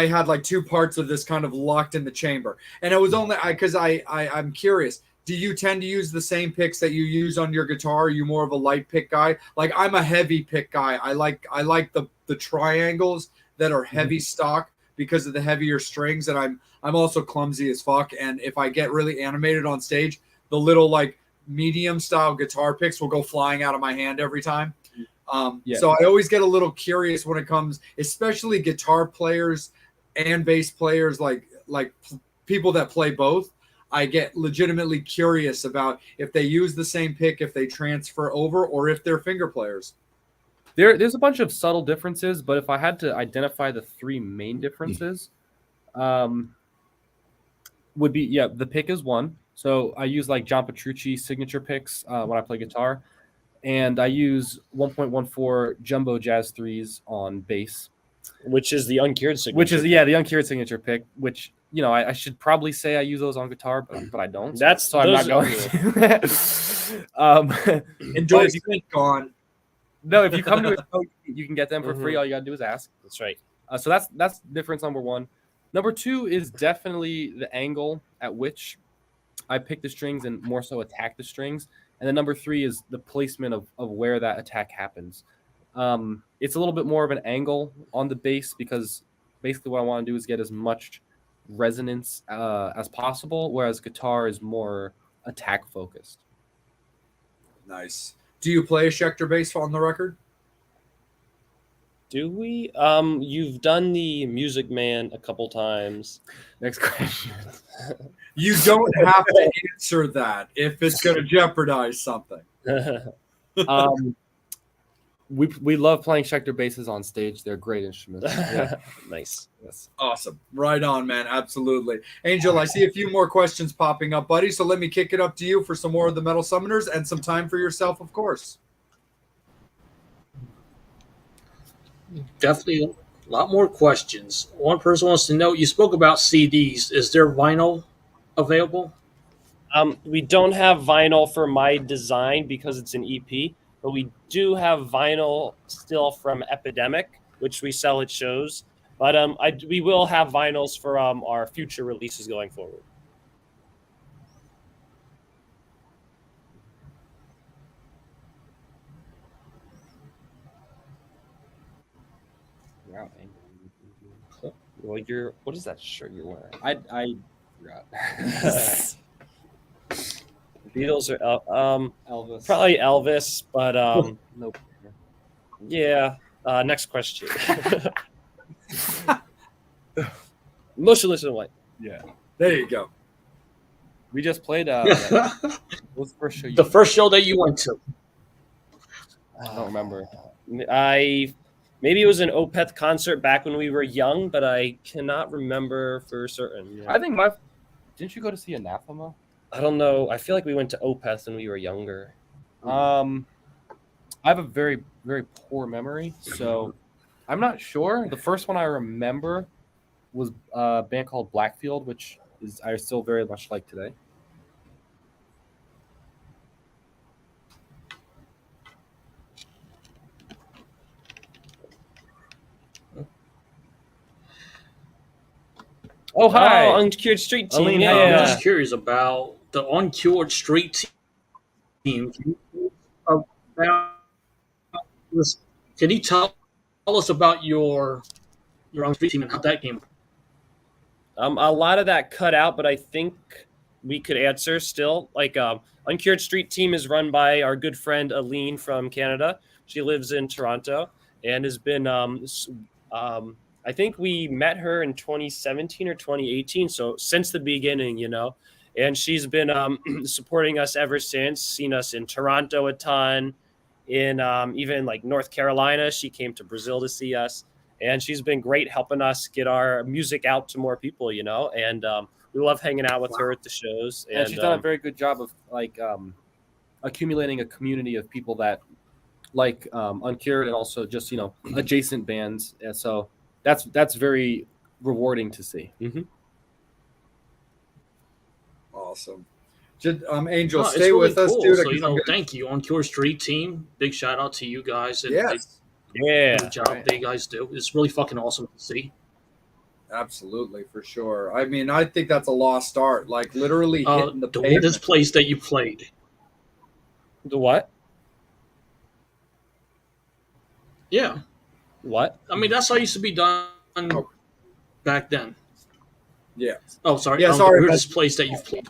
had like 2 parts of this kind of locked in the chamber, and it was only because I'm curious. Do you tend to use the same picks that you use on your guitar? Are you more of a light pick guy? Like I'm a heavy pick guy. I like the triangles that are heavy stock because of the heavier strings, and I'm also clumsy as fuck. And if I get really animated on stage, the little like medium style guitar picks will go flying out of my hand every time. Yeah. So I always get a little curious when it comes, especially guitar players and bass players, like people that play both. I get legitimately curious about if they use the same pick, if they transfer over, or if they're finger players. There's a bunch of subtle differences, but if I had to identify the three main differences, would be the pick is one. So I use like John Petrucci signature picks when I play guitar, and I use 1.14 jumbo jazz threes on bass, which is the Uncured signature. which is the Uncured signature pick. Which I should probably say I use those on guitar, but I don't. So I'm not going to. Enjoy gone. No, if you come to a show, you can get them for free. All you gotta do is ask. That's right. So that's difference number one. Number two is definitely the angle at which I pick the strings and more so attack the strings. And then number three is the placement of where that attack happens. It's a little bit more of an angle on the bass because basically what I want to do is get as much resonance as possible, whereas guitar is more attack focused. Nice. Do you play a Schecter bass on the record? Do we? You've done the Music Man a couple times. Next question. You don't have to answer that if it's going to jeopardize something. We love playing Schecter basses on stage. They're great instruments. Yeah. Nice. Yes. Awesome. Right on, man. Absolutely. Angel, I see a few more questions popping up, buddy. So let me kick it up to you for some more of the Metal Summoners and some time for yourself, of course. Definitely a lot more questions. One person wants to know, you spoke about CDs. Is there vinyl available? We don't have vinyl for my design because it's an EP, but we do have vinyl still from Epidemic, which we sell at shows. But we will have vinyls for our future releases going forward. Wow. Well, what is that shirt you're wearing? I forgot. Beatles are Elvis. probably Elvis, but Nope. yeah. Next question. Motionless in White. Yeah. There you go. We just played. What was the first show? The first show that you went to. I don't remember. Maybe it was an Opeth concert back when we were young, but I cannot remember for certain. I think didn't you go to see Anathema? I don't know. I feel like we went to Opeth when we were younger. I have a very, very poor memory, so I'm not sure. The first one I remember was a band called Blackfield, which I still very much like today. Oh, hi. Oh, Uncured Street Team. Aline, yeah. I'm just curious about the Uncured Street Team. Can you tell us about your Uncured Street Team and how that came? A lot of that cut out, but I think we could answer still. Like, Uncured Street Team is run by our good friend Aline from Canada. She lives in Toronto and has been I think we met her in 2017 or 2018. So since the beginning, and she's been supporting us ever since, seen us in Toronto a ton, in even like North Carolina. She came to Brazil to see us, and she's been great helping us get our music out to more people, and we love hanging out with her at the shows. And she's done a very good job of like accumulating a community of people that like Uncured and also just, adjacent bands. And so that's very rewarding to see. Mm-hmm. Awesome. Angel, It's stay really with us, cool. dude. So, thank you, Uncured Street Team. Big shout out to you guys. And Yes. Yeah. the job they guys do. It's really fucking awesome to see. Absolutely, for sure. I mean, I think that's a lost art. Like literally hitting the The pavement. weirdest place that you played. The what? Yeah. What? I mean, that's how it used to be done back then. Yeah. Oh, sorry. Yeah, sorry, The weirdest place that you've played.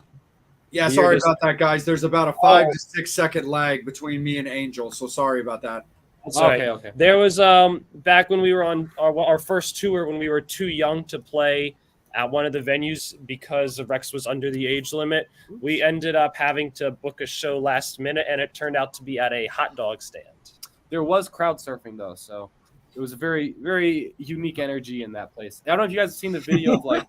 Yeah, sorry Weirdest- about that, guys. There's about a 5 to 6 second lag between me and Angel, so sorry about that. That's right. Okay. There was back when we were on our first tour when we were too young to play at one of the venues because Rex was under the age limit. We ended up having to book a show last minute, and it turned out to be at a hot dog stand. There was crowd surfing though, so it was a very, very unique energy in that place. I don't know if you guys have seen the video of like,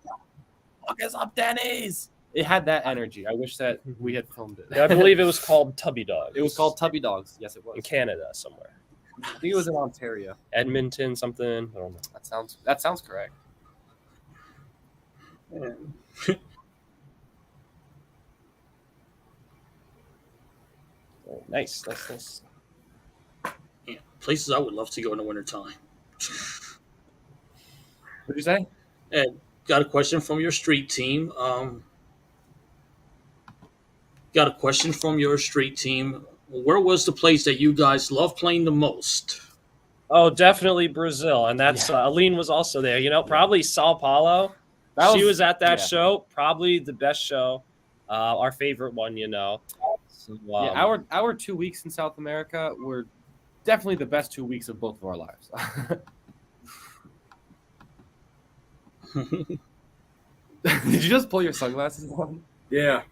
"Fuck us up, Denny's." It had that energy. I wish that we had filmed it. I believe it was called Tubby Dogs. It was called Tubby Dogs. Yes, it was. in Canada somewhere. I think it was in Ontario. Edmonton, something. I don't know. That sounds correct. Oh, nice. Nice. Yeah, places I would love to go in the wintertime. What did you say? And got a question from your street team. Got a question from your street team. Where was the place that you guys love playing the most? Oh, definitely Brazil, and that's Aline was also there. You know, probably Sao Paulo. She was at that show. Probably the best show, our favorite one. You know. So, our 2 weeks in South America were definitely the best 2 weeks of both of our lives. Did you just pull your sunglasses on? Yeah.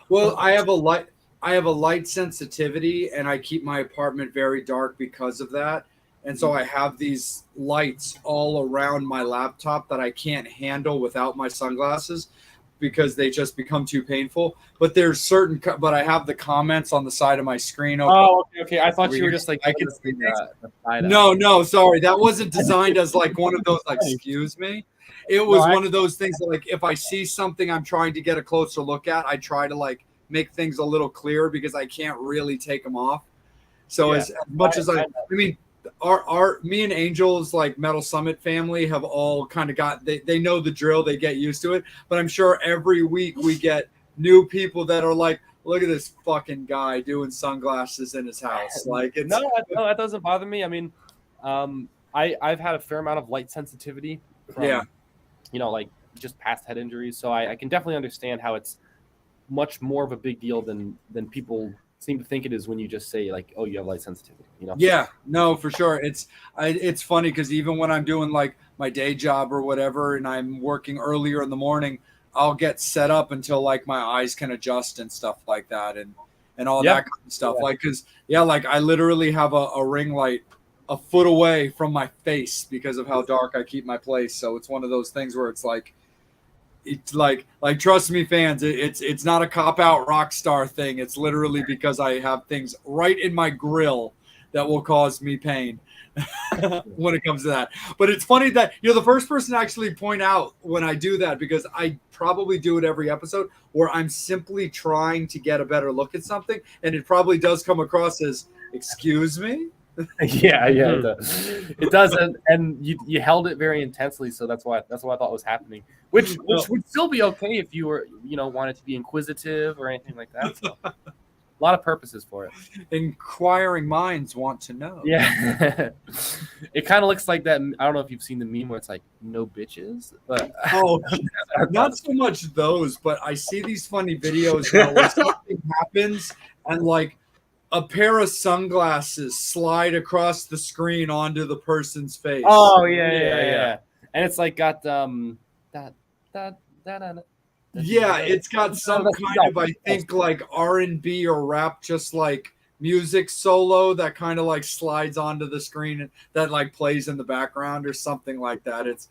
Well, I have a light sensitivity, and I keep my apartment very dark because of that. And so I have these lights all around my laptop that I can't handle without my sunglasses because they just become too painful. But but I have the comments on the side of my screen. Oh, okay. I thought you were just like I can see No, sorry. That wasn't designed as like one of those like, excuse me. It was one of those things that like if I see something I'm trying to get a closer look at, I try to like make things a little clearer because I can't really take them off. So as much as I mean, me and Angel's like Metal Summit family have all kind of they know the drill, they get used to it. But I'm sure every week we get new people that are like, look at this fucking guy doing sunglasses in his house. Like it's no, that doesn't bother me. I mean, I've had a fair amount of light sensitivity from, like just past head injuries. So I can definitely understand how it's much more of a big deal than people seem to think it is when you just say like, oh, you have light sensitivity, Yeah, no, for sure. It's funny because even when I'm doing like my day job or whatever, and I'm working earlier in the morning, I'll get set up until like my eyes can adjust and stuff like that, and all that kind of stuff. Yeah. Like, cause like I literally have a ring light a foot away from my face because of how dark I keep my place. So it's one of those things where it's like trust me, fans, it's not a cop out rock star thing. It's literally because I have things right in my grill that will cause me pain when it comes to that. But it's funny that you're the first person to actually point out when I do that, because I probably do it every episode where I'm simply trying to get a better look at something, and it probably does come across as, excuse me. Yeah, it does, and you held it very intensely, so that's what I thought was happening. Which would still be okay if you were, wanted to be inquisitive or anything like that. So, a lot of purposes for it. Inquiring minds want to know. Yeah, it kind of looks like that. I don't know if you've seen the meme where it's like no bitches, but not so much those, but I see these funny videos where something happens and like a pair of sunglasses slide across the screen onto the person's face. Oh yeah. And it's like got it's got some kind of, I think, like R&B or rap, just like music solo that kind of like slides onto the screen and that like plays in the background or something like that. It's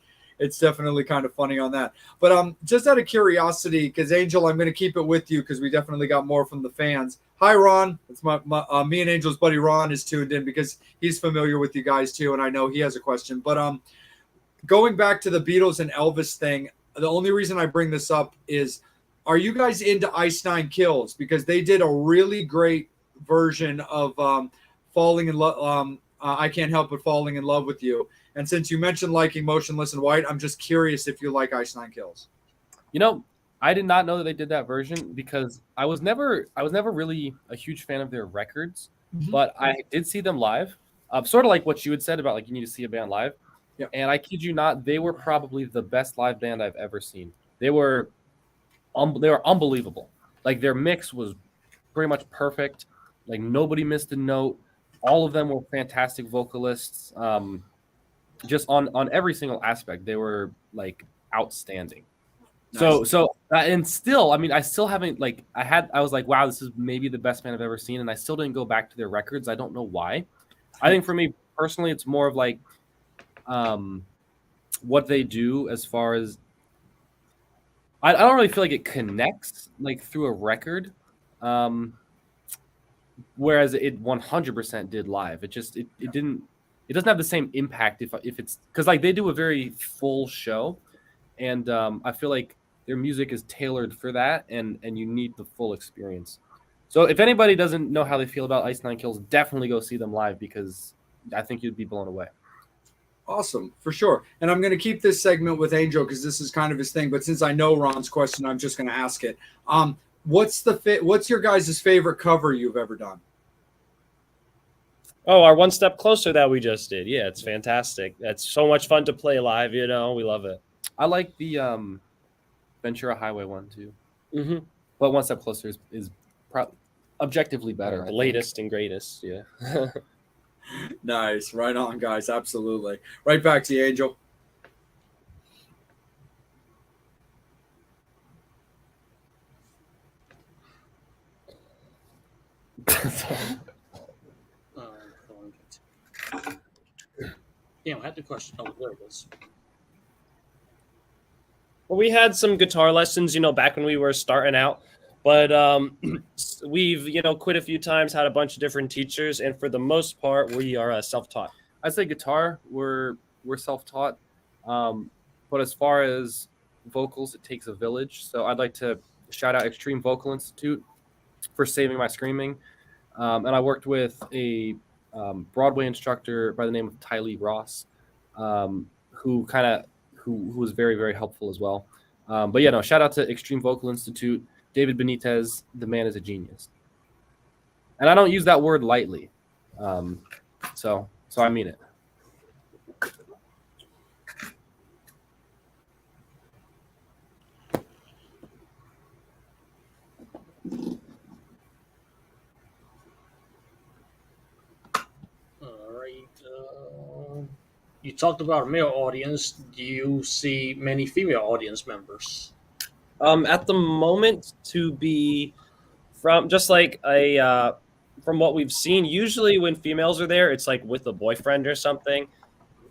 definitely kind of funny on that. But just out of curiosity, because Angel, I'm going to keep it with you because we definitely got more from the fans. Hi, Ron. It's my me and Angel's buddy Ron is tuned in because he's familiar with you guys too, and I know he has a question. But going back to the Beatles and Elvis thing, the only reason I bring this up is, are you guys into Ice Nine Kills? Because they did a really great version of Falling in Love. I Can't Help But Falling in Love with You. And since you mentioned liking Motionless in White, I'm just curious if you like Ice Nine Kills. I did not know that they did that version because I was never really a huge fan of their records, but I did see them live. Sort of like what you had said about like you need to see a band live. Yep. And I kid you not, they were probably the best live band I've ever seen. They were unbelievable. Like their mix was pretty much perfect. Like nobody missed a note. all of them were fantastic vocalists. Just on every single aspect, they were like outstanding. Nice. And still, I mean, I still haven't like I was like, wow, this is maybe the best band I've ever seen, and I still didn't go back to their records. I don't know why. I think for me personally, it's more of like what they do as far as I don't really feel like it connects like through a record. Whereas it 100% did live. It just it didn't it doesn't have the same impact if it's because like they do a very full show, and I feel like their music is tailored for that, and you need the full experience. So if anybody doesn't know how they feel about Ice Nine Kills, definitely go see them live because I think you'd be blown away. Awesome, for sure. And I'm going to keep this segment with Angel because this is kind of his thing. But since I know Ron's question, I'm just going to ask it. What's your guys' favorite cover you've ever done? Oh, our One Step Closer that we just did. Yeah, it's fantastic. That's so much fun to play live. We love it. I like the Ventura Highway one too, Mm-hmm. but One Step Closer is objectively better. The latest and greatest. Yeah. Nice, right on, guys. Absolutely. Right back to you, Angel. Damn, I had the question. Oh, there it is. Well, we had some guitar lessons, back when we were starting out, but we've, quit a few times, had a bunch of different teachers, and for the most part, we are self-taught. I'd say guitar, we're self-taught, but as far as vocals, it takes a village. So I'd like to shout out Extreme Vocal Institute for saving my screaming, and I worked with a Broadway instructor by the name of Ty Lee Ross, who was very, very helpful as well. But yeah, no, shout out to Extreme Vocal Institute. David Benitez, the man is a genius. And I don't use that word lightly. So I mean it. All right. You talked about a male audience. Do you see many female audience members? At the moment, to be from just like from what we've seen, usually when females are there, it's like with a boyfriend or something.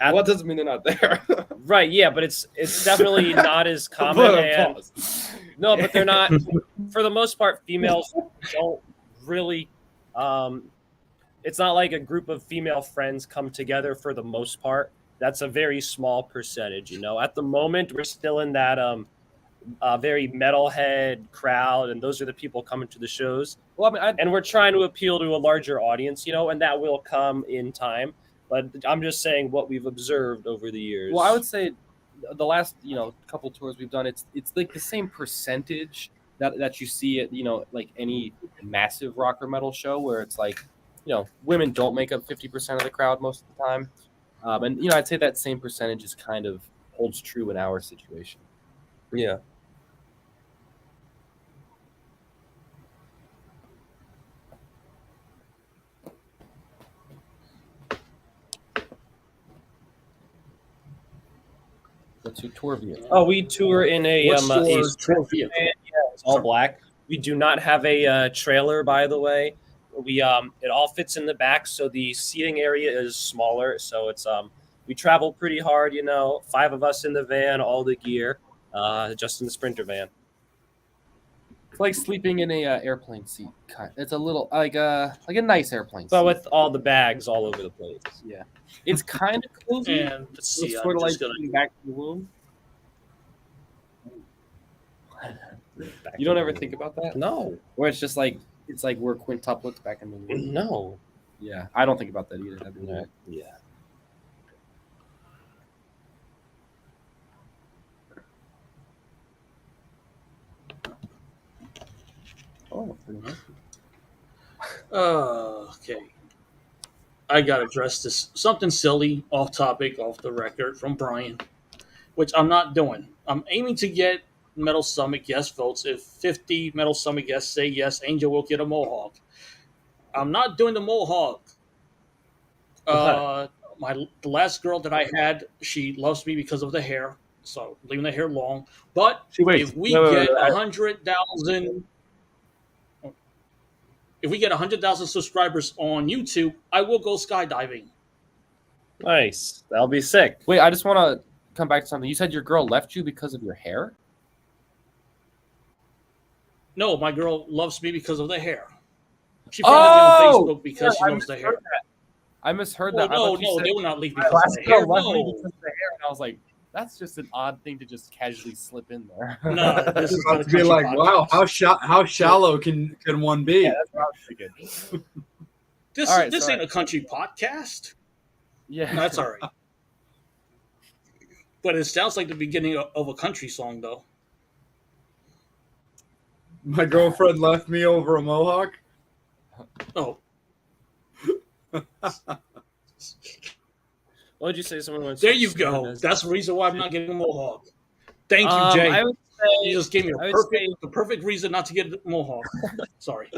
What doesn't mean they're not there? Right, yeah, but it's definitely not as common. No, but they're not. For the most part, females don't really. It's not like a group of female friends come together for the most part. That's a very small percentage. At the moment, we're still in that very metalhead crowd, and those are the people coming to the shows. Well, I mean, and we're trying to appeal to a larger audience, and that will come in time. But I'm just saying what we've observed over the years. Well, I would say the last couple tours we've done, it's like the same percentage that you see at like any massive rock or metal show where it's like women don't make up 50% of the crowd most of the time, and I'd say that same percentage is kind of holds true in our situation. Yeah. What's your tour view? Oh, we tour in a What's your tour van. vehicle? Yeah, it's all black. We do not have a trailer, by the way. We it all fits in the back, so the seating area is smaller. So it's we travel pretty hard. 5 of us in the van, all the gear, just in the Sprinter van. It's like sleeping in a airplane seat. It's a little like a nice airplane seat. But with all the bags all over the place. Yeah, it's kind of cozy. And let's see, It's sort of I'm like just gonna. getting back to the womb. You don't ever think about that? No, Where it's just like we're quintuplets back in the womb. no. Yeah, I don't think about that either. That'd be weird. Yeah. Oh, pretty nice. Okay. I got to address this. Something silly, off topic, off the record from Brian, which I'm not doing. I'm aiming to get Metal Summit yes votes. If 50 Metal Summit yes say yes, Angel will get a mohawk. I'm not doing the mohawk The last girl that I had, she loves me because of the hair, so leaving the hair long. But if we get 100,000, if we get 100,000 subscribers on YouTube, I will go skydiving. Nice. That'll be sick. Wait, I just want to come back to something. You said your girl left you because of your hair? No, my girl loves me because of the hair. She found me on Facebook because she loves the hair. I misheard Oh, that. no, they will not leave because of the hair. Left me because of the hair, and I was like, that's just an odd thing to just casually slip in there. No, this is About to be like, wow, how shallow can one be? Yeah, that's what I was thinking. This ain't a country podcast. Yeah, No, that's all right. But it sounds like the beginning of a country song, though. My girlfriend left me over a mohawk. Oh. What did you say? Someone went. There you go. That's the reason why I'm not getting a mohawk. Thank you, Jay. I would say, you just gave me the perfect reason not to get a mohawk. Sorry.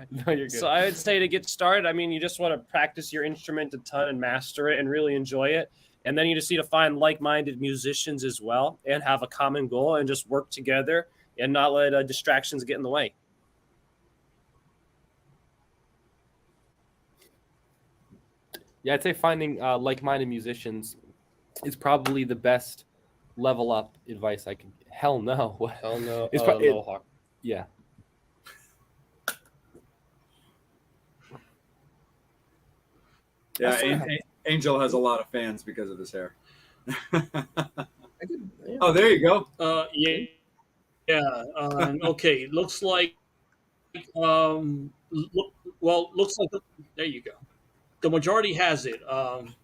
No, you're good. So I would say to get started, I mean, you just want to practice your instrument a ton and master it and really enjoy it. And then you just need to find like-minded musicians as well and have a common goal and just work together and not let distractions get in the way. Yeah, I'd say finding like-minded musicians is probably the best level up advice I can. Hell no. Hell no. It's Mohawk. Yeah. Yeah, Angel has a lot of fans because of his hair. Oh, there you go. Okay, looks like looks like there you go. The majority has it.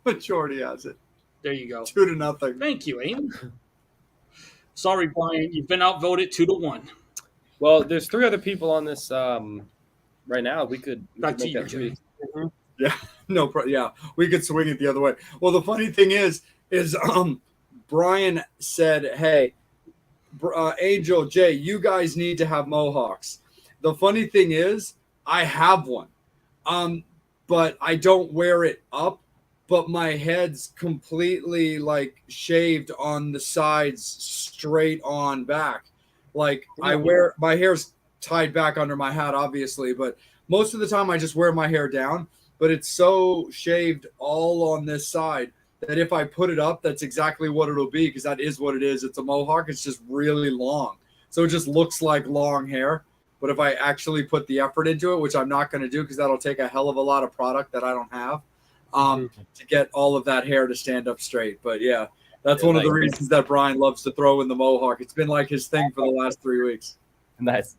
Majority has it. There you go. 2-0. Thank you, Amy. Sorry, Brian. You've been outvoted 2-1. Well, there's 3 other people on this right now. We could Back to make you, that 3. Yeah, no problem. Yeah, we could swing it the other way. Well, the funny thing is Brian said, "Hey, Angel, Jay, you guys need to have mohawks." The funny thing is, I have one, but I don't wear it up. But my head's completely like shaved on the sides, straight on back. Like I wear my hair's tied back under my hat, obviously, but most of the time I just wear my hair down. But it's so shaved all on this side that if I put it up, that's exactly what it'll be, because that is what it is. It's a mohawk. It's just really long. So it just looks like long hair. But if I actually put the effort into it, which I'm not going to do because that'll take a hell of a lot of product that I don't have to get all of that hair to stand up straight. But yeah, that's one of the reasons that Brian loves to throw in the mohawk. It's been like his thing for the last 3 weeks. Nice.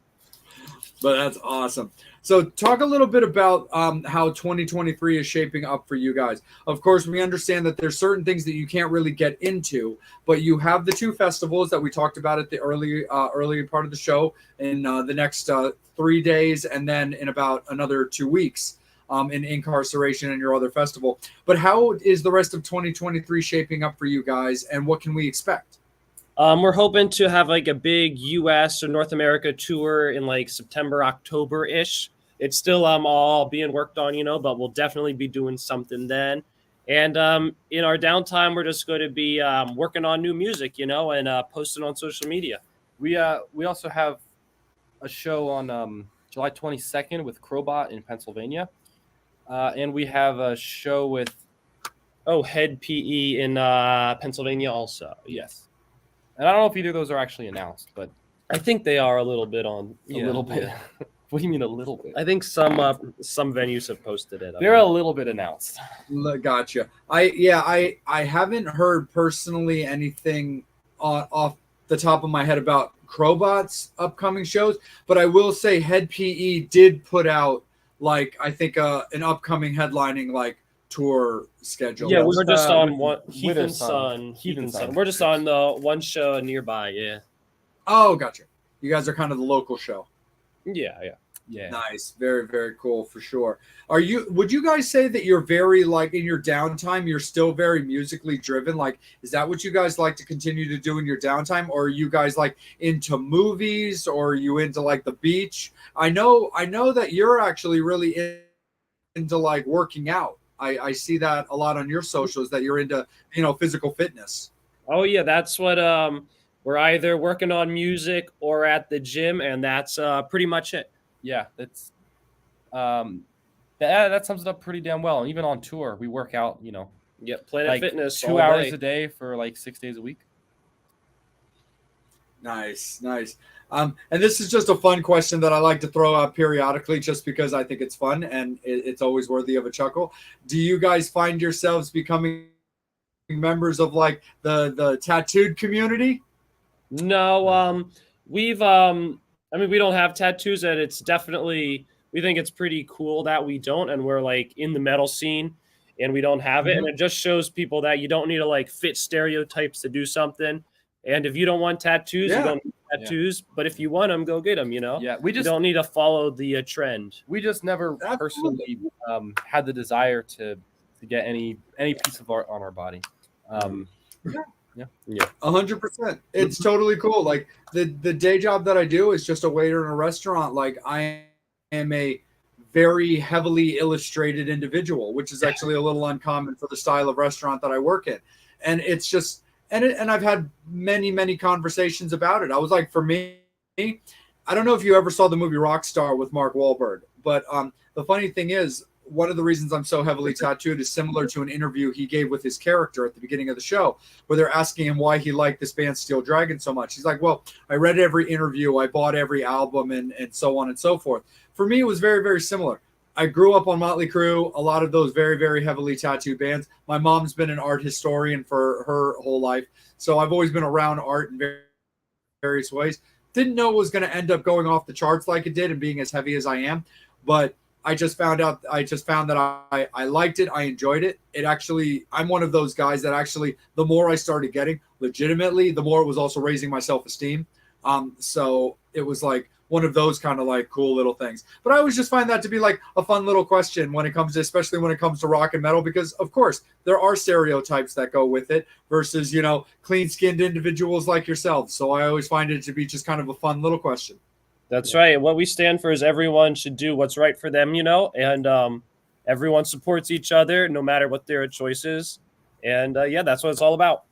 But that's awesome. So talk a little bit about how 2023 is shaping up for you guys. Of course, we understand that there's certain things that you can't really get into, but you have the 2 festivals that we talked about at the early part of the show in the next 3 days, and then in about another 2 weeks in Incarceration and your other festival. But how is the rest of 2023 shaping up for you guys, and what can we expect? We're hoping to have like a big U.S. or North America tour in like September, October-ish. It's still all being worked on, but we'll definitely be doing something then. And in our downtime, we're just going to be working on new music, and posting on social media. We also have a show on July 22nd with Crowbot in Pennsylvania. And we have a show with Head PE in Pennsylvania also. Yes. And I don't know if either of those are actually announced, but I think they are a little bit on a little bit. Yeah. What do you mean a little bit? I think some venues have posted it. They're a little bit announced. Gotcha. I haven't heard personally anything off the top of my head about Crowbot's upcoming shows, but I will say Head PE did put out I think an upcoming headlining tour schedule. Yeah, we're just on one Heath and Son. We're just on the one show nearby. Yeah. Oh, gotcha. You guys are kind of the local show. Yeah. Nice. Very, very cool for sure. Would you guys say that you're very in your downtime, you're still very musically driven? Is that what you guys like to continue to do in your downtime? Or are you guys into movies, or are you into the beach? I know that you're actually really into working out. I see that a lot on your socials that you're into, physical fitness. Oh yeah, that's what we're either working on music or at the gym, and that's pretty much it. Yeah, that's that sums it up pretty damn well. And even on tour, we work out, Yep, Planet like Fitness 2 all hours day. a day for like 6 days a week. Nice. And this is just a fun question that I like to throw out periodically just because I think it's fun and it's always worthy of a chuckle. Do you guys find yourselves becoming members of like the tattooed community? No, we've I mean we don't have tattoos, and it's definitely we think it's pretty cool that we don't, and we're like in the metal scene and we don't have it, and it just shows people that you don't need to like fit stereotypes to do something. And if you don't want tattoos, you don't need tattoos. But if you want them, go get them. Yeah, we you just don't need to follow the trend. we just never personally had the desire to get any piece of art on our body. Yeah. 100%. It's totally cool. Like the day job that I do is just a waiter in a restaurant. Like I am a very heavily illustrated individual, which is actually a little uncommon for the style of restaurant that I work in. And it's just, and I've had many conversations about it. I was like, for me, I don't know if you ever saw the movie Rockstar with Mark Wahlberg, but the funny thing is, one of the reasons I'm so heavily tattooed is similar to an interview he gave with his character at the beginning of the show, where they're asking him why he liked this band Steel Dragon so much. He's like, well, I read every interview, I bought every album, and so on and so forth. For me, it was very similar. I grew up on Motley Crue, a lot of those very heavily tattooed bands. My mom's been an art historian for her whole life, so I've always been around art in various ways. Didn't know it was going to end up going off the charts like it did and being as heavy as I am, but I just found that I liked it. I enjoyed it. I'm one of those guys that actually, the more I started getting legitimately, the more it was also raising my self-esteem. So it was like one of those kind of like cool little things. But I always just find that to be like a fun little question especially when it comes to rock and metal, because of course there are stereotypes that go with it versus, clean-skinned individuals like yourselves. So I always find it to be just kind of a fun little question. That's right. What we stand for is everyone should do what's right for them, and everyone supports each other no matter what their choice is. And that's what it's all about.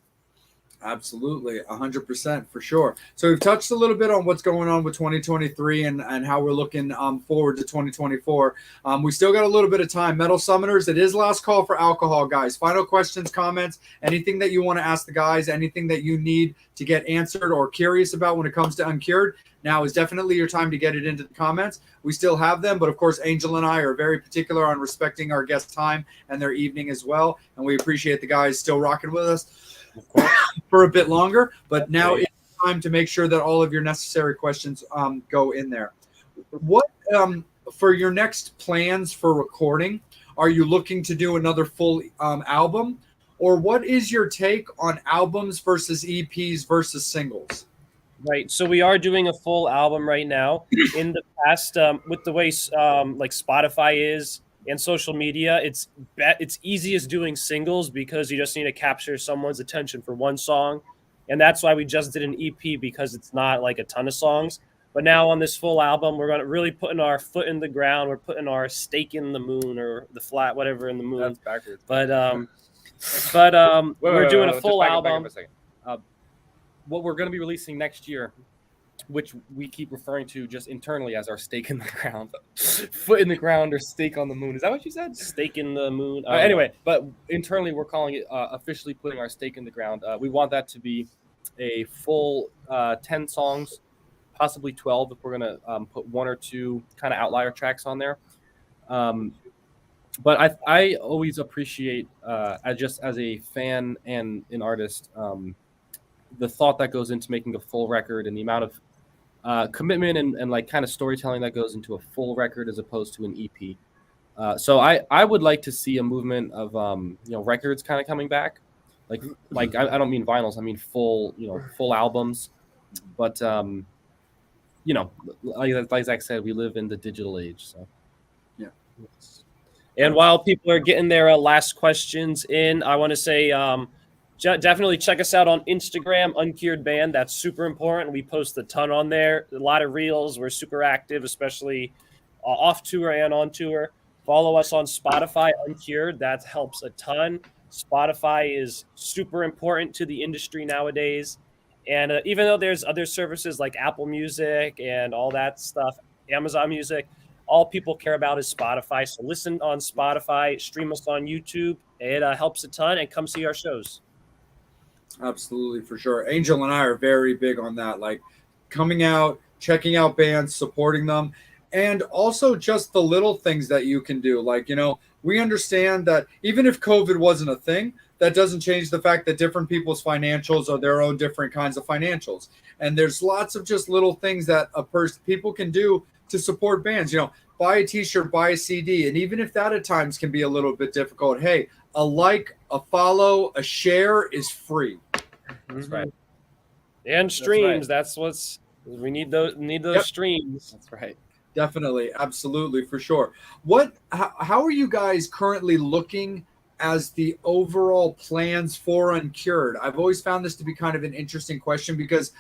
Absolutely, 100% for sure. So we've touched a little bit on what's going on with 2023 and how we're looking forward to 2024. We still got a little bit of time. Metal Summoners, it is last call for alcohol, guys. Final questions, comments, anything that you want to ask the guys, anything that you need to get answered or curious about when it comes to Uncured. Now is definitely your time to get it into the comments. We still have them, but of course, Angel and I are very particular on respecting our guest time and their evening as well. And we appreciate the guys still rocking with us for a bit longer. But now it's time to make sure that all of your necessary questions go in there. What for your next plans for recording? Are you looking to do another full album? Or what is your take on albums versus EPs versus singles? Right. So we are doing a full album right now. In the past, with the way like Spotify is and social media, it's easiest doing singles because you just need to capture someone's attention for one song. And that's why we just did an EP, because it's not like a ton of songs. But now on this full album, we're going to really putting our foot in the ground. We're putting our stake in the moon, or the flat, whatever, in the moon. That's backwards. But we're doing a full album. Back up a second. What we're going to be releasing next year, which we keep referring to just internally as our stake in the ground, foot in the ground, or stake on the moon. Is that what you said? Stake in the moon. Anyway, but internally we're calling it officially putting our stake in the ground. We want that to be a full 10 songs, possibly 12 if we're going to put one or two kind of outlier tracks on there. But I always appreciate, as a fan and an artist, the thought that goes into making a full record and the amount of commitment and like kind of storytelling that goes into a full record as opposed to an EP. So I would like to see a movement of records kind of coming back. Like I don't mean vinyls, I mean full albums. But like Zach said, we live in the digital age. So yeah. And while people are getting their last questions in, I want to say definitely check us out on Instagram, Uncured Band. That's super important. We post a ton on there. A lot of reels. We're super active, especially off tour and on tour. Follow us on Spotify, Uncured. That helps a ton. Spotify is super important to the industry nowadays. And even though there's other services like Apple Music and all that stuff, Amazon Music, all people care about is Spotify. So listen on Spotify, stream us on YouTube. It helps a ton, and come see our shows. Absolutely, for sure. Angel and I are very big on that, like coming out, checking out bands, supporting them, and also just the little things that you can do. Like, we understand that even if COVID wasn't a thing, that doesn't change the fact that different people's financials are their own different kinds of financials. And there's lots of just little things that people can do to support bands. Buy a t-shirt, buy a CD. And even if that at times can be a little bit difficult, hey, a like, a follow, a share is free. That's right. And streams. That's what's we need those streams. That's right. Definitely. Absolutely. For sure. How are you guys currently looking as the overall plans for Uncured? I've always found this to be kind of an interesting question because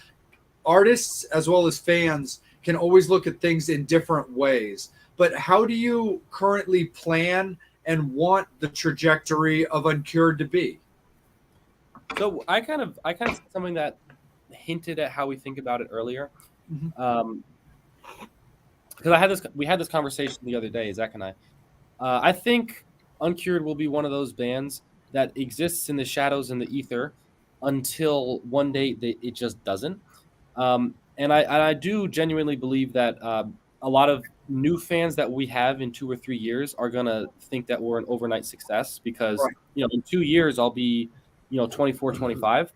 artists as well as fans can always look at things in different ways. But how do you currently plan and want the trajectory of Uncured to be? So I kind of said something that hinted at how we think about it earlier. Because we had this conversation the other day, Zach and I. I think Uncured will be one of those bands that exists in the shadows and the ether until one day it just doesn't. And I do genuinely believe that a lot of new fans that we have in 2 or 3 years are gonna think that we're an overnight success because in 2 years I'll be 24, 25.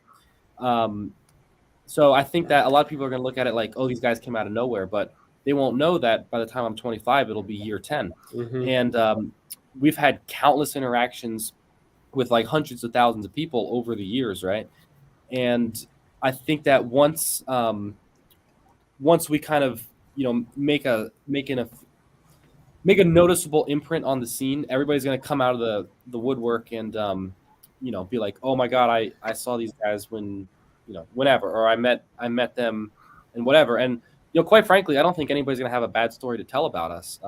So I think that a lot of people are gonna look at it like, oh, these guys came out of nowhere, but they won't know that by the time I'm 25, it'll be year 10. And we've had countless interactions with like hundreds of thousands of people over the years, right? And I think that once we kind of make a noticeable imprint on the scene, everybody's going to come out of the woodwork and be like, oh my god, I saw these guys whenever, or I met them and whatever. And quite frankly, I don't think anybody's going to have a bad story to tell about us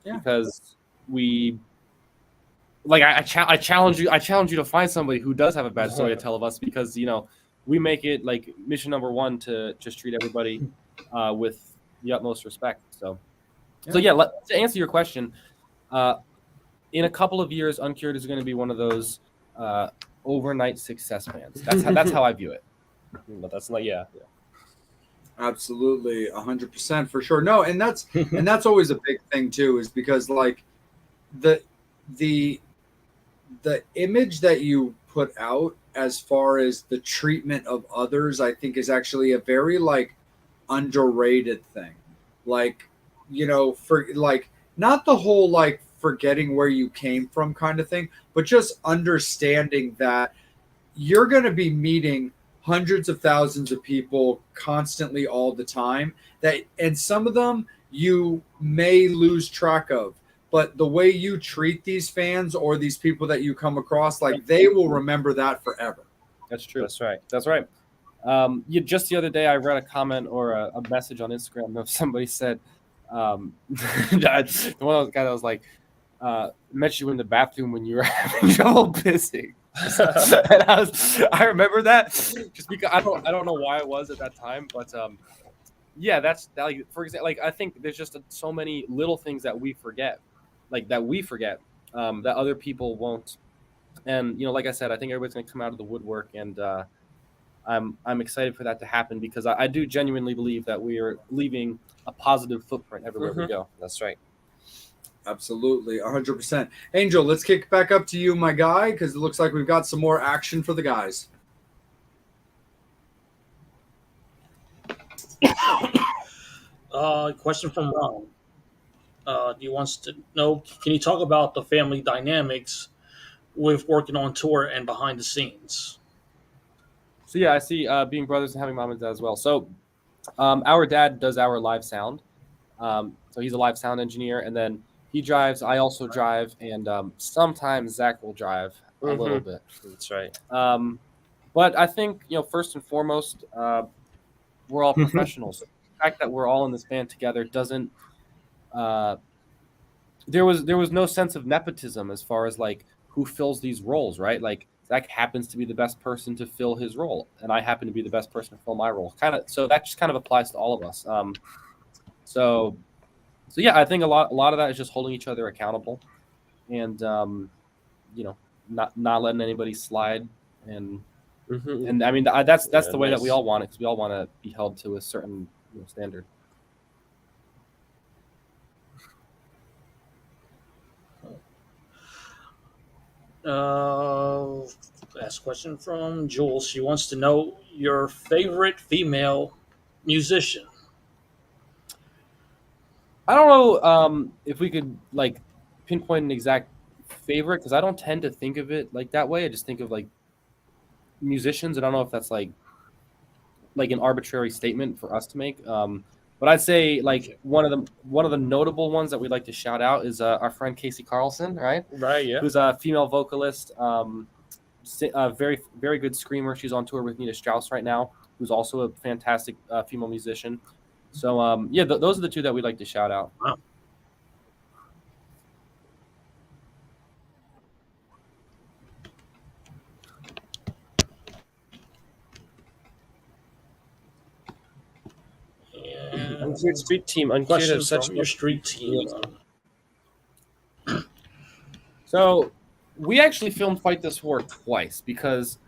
because we. Like I challenge you to find somebody who does have a bad story to tell of us because we make it like mission number 1 to just treat everybody with the utmost respect. So to answer your question, in a couple of years, Uncured is going to be one of those overnight success bands. That's how I view it. But that's not Absolutely, 100% for sure. No, and that's always a big thing too, is because like the image that you put out as far as the treatment of others, I think is actually a very like underrated thing. Like, for like not the whole like forgetting where you came from kind of thing, but just understanding that you're going to be meeting hundreds of thousands of people constantly all the time, and some of them you may lose track of. But the way you treat these fans or these people that you come across, like they will remember that forever. That's true. That's right. Just the other day, I read a comment or a message on Instagram of somebody said, one of those guys that was like, met you in the bathroom when you were having trouble pissing. And I remember that just because I don't know why it was at that time, but that's like, for example, like I think there's just so many little things that we forget. That other people won't. And like I said, I think everybody's going to come out of the woodwork, and I'm excited for that to happen because I do genuinely believe that we are leaving a positive footprint everywhere we go. That's right. Absolutely, 100%. Angel, let's kick back up to you, my guy, because it looks like we've got some more action for the guys. Question from Ron. He wants to know, can you talk about the family dynamics with working on tour and behind the scenes? So I see being brothers and having mom and dad as well. So our dad does our live sound. So he's a live sound engineer, and then he drives. I also drive, and sometimes Zach will drive a little bit. That's right. But I think, first and foremost, we're all professionals. The fact that we're all in this band together doesn't there was no sense of nepotism as far as like who fills these roles, right? Like Zach happens to be the best person to fill his role, and I happen to be the best person to fill my role. Kind of, so that just kind of applies to all of us. So yeah, I think a lot of that is just holding each other accountable, and you know, not letting anybody slide, and I mean that's the way that we all want it, because we all want to be held to a certain standard. Last question from Jules. She wants to know your favorite female musician. I don't know if we could like pinpoint an exact favorite, because I don't tend to think of it like that way. I just think of like musicians. I don't know if that's like an arbitrary statement for us to make. But I'd say like one of the notable ones that we'd like to shout out is our friend Casey Carlson, right? Right. Yeah. Who's a female vocalist, a very very good screamer. She's on tour with Nita Strauss right now, who's also a fantastic female musician. So yeah, those are the two that we'd like to shout out. Wow. Uncured Street Team. Uncured Question has such from your street team. So we actually filmed Fight This War twice, because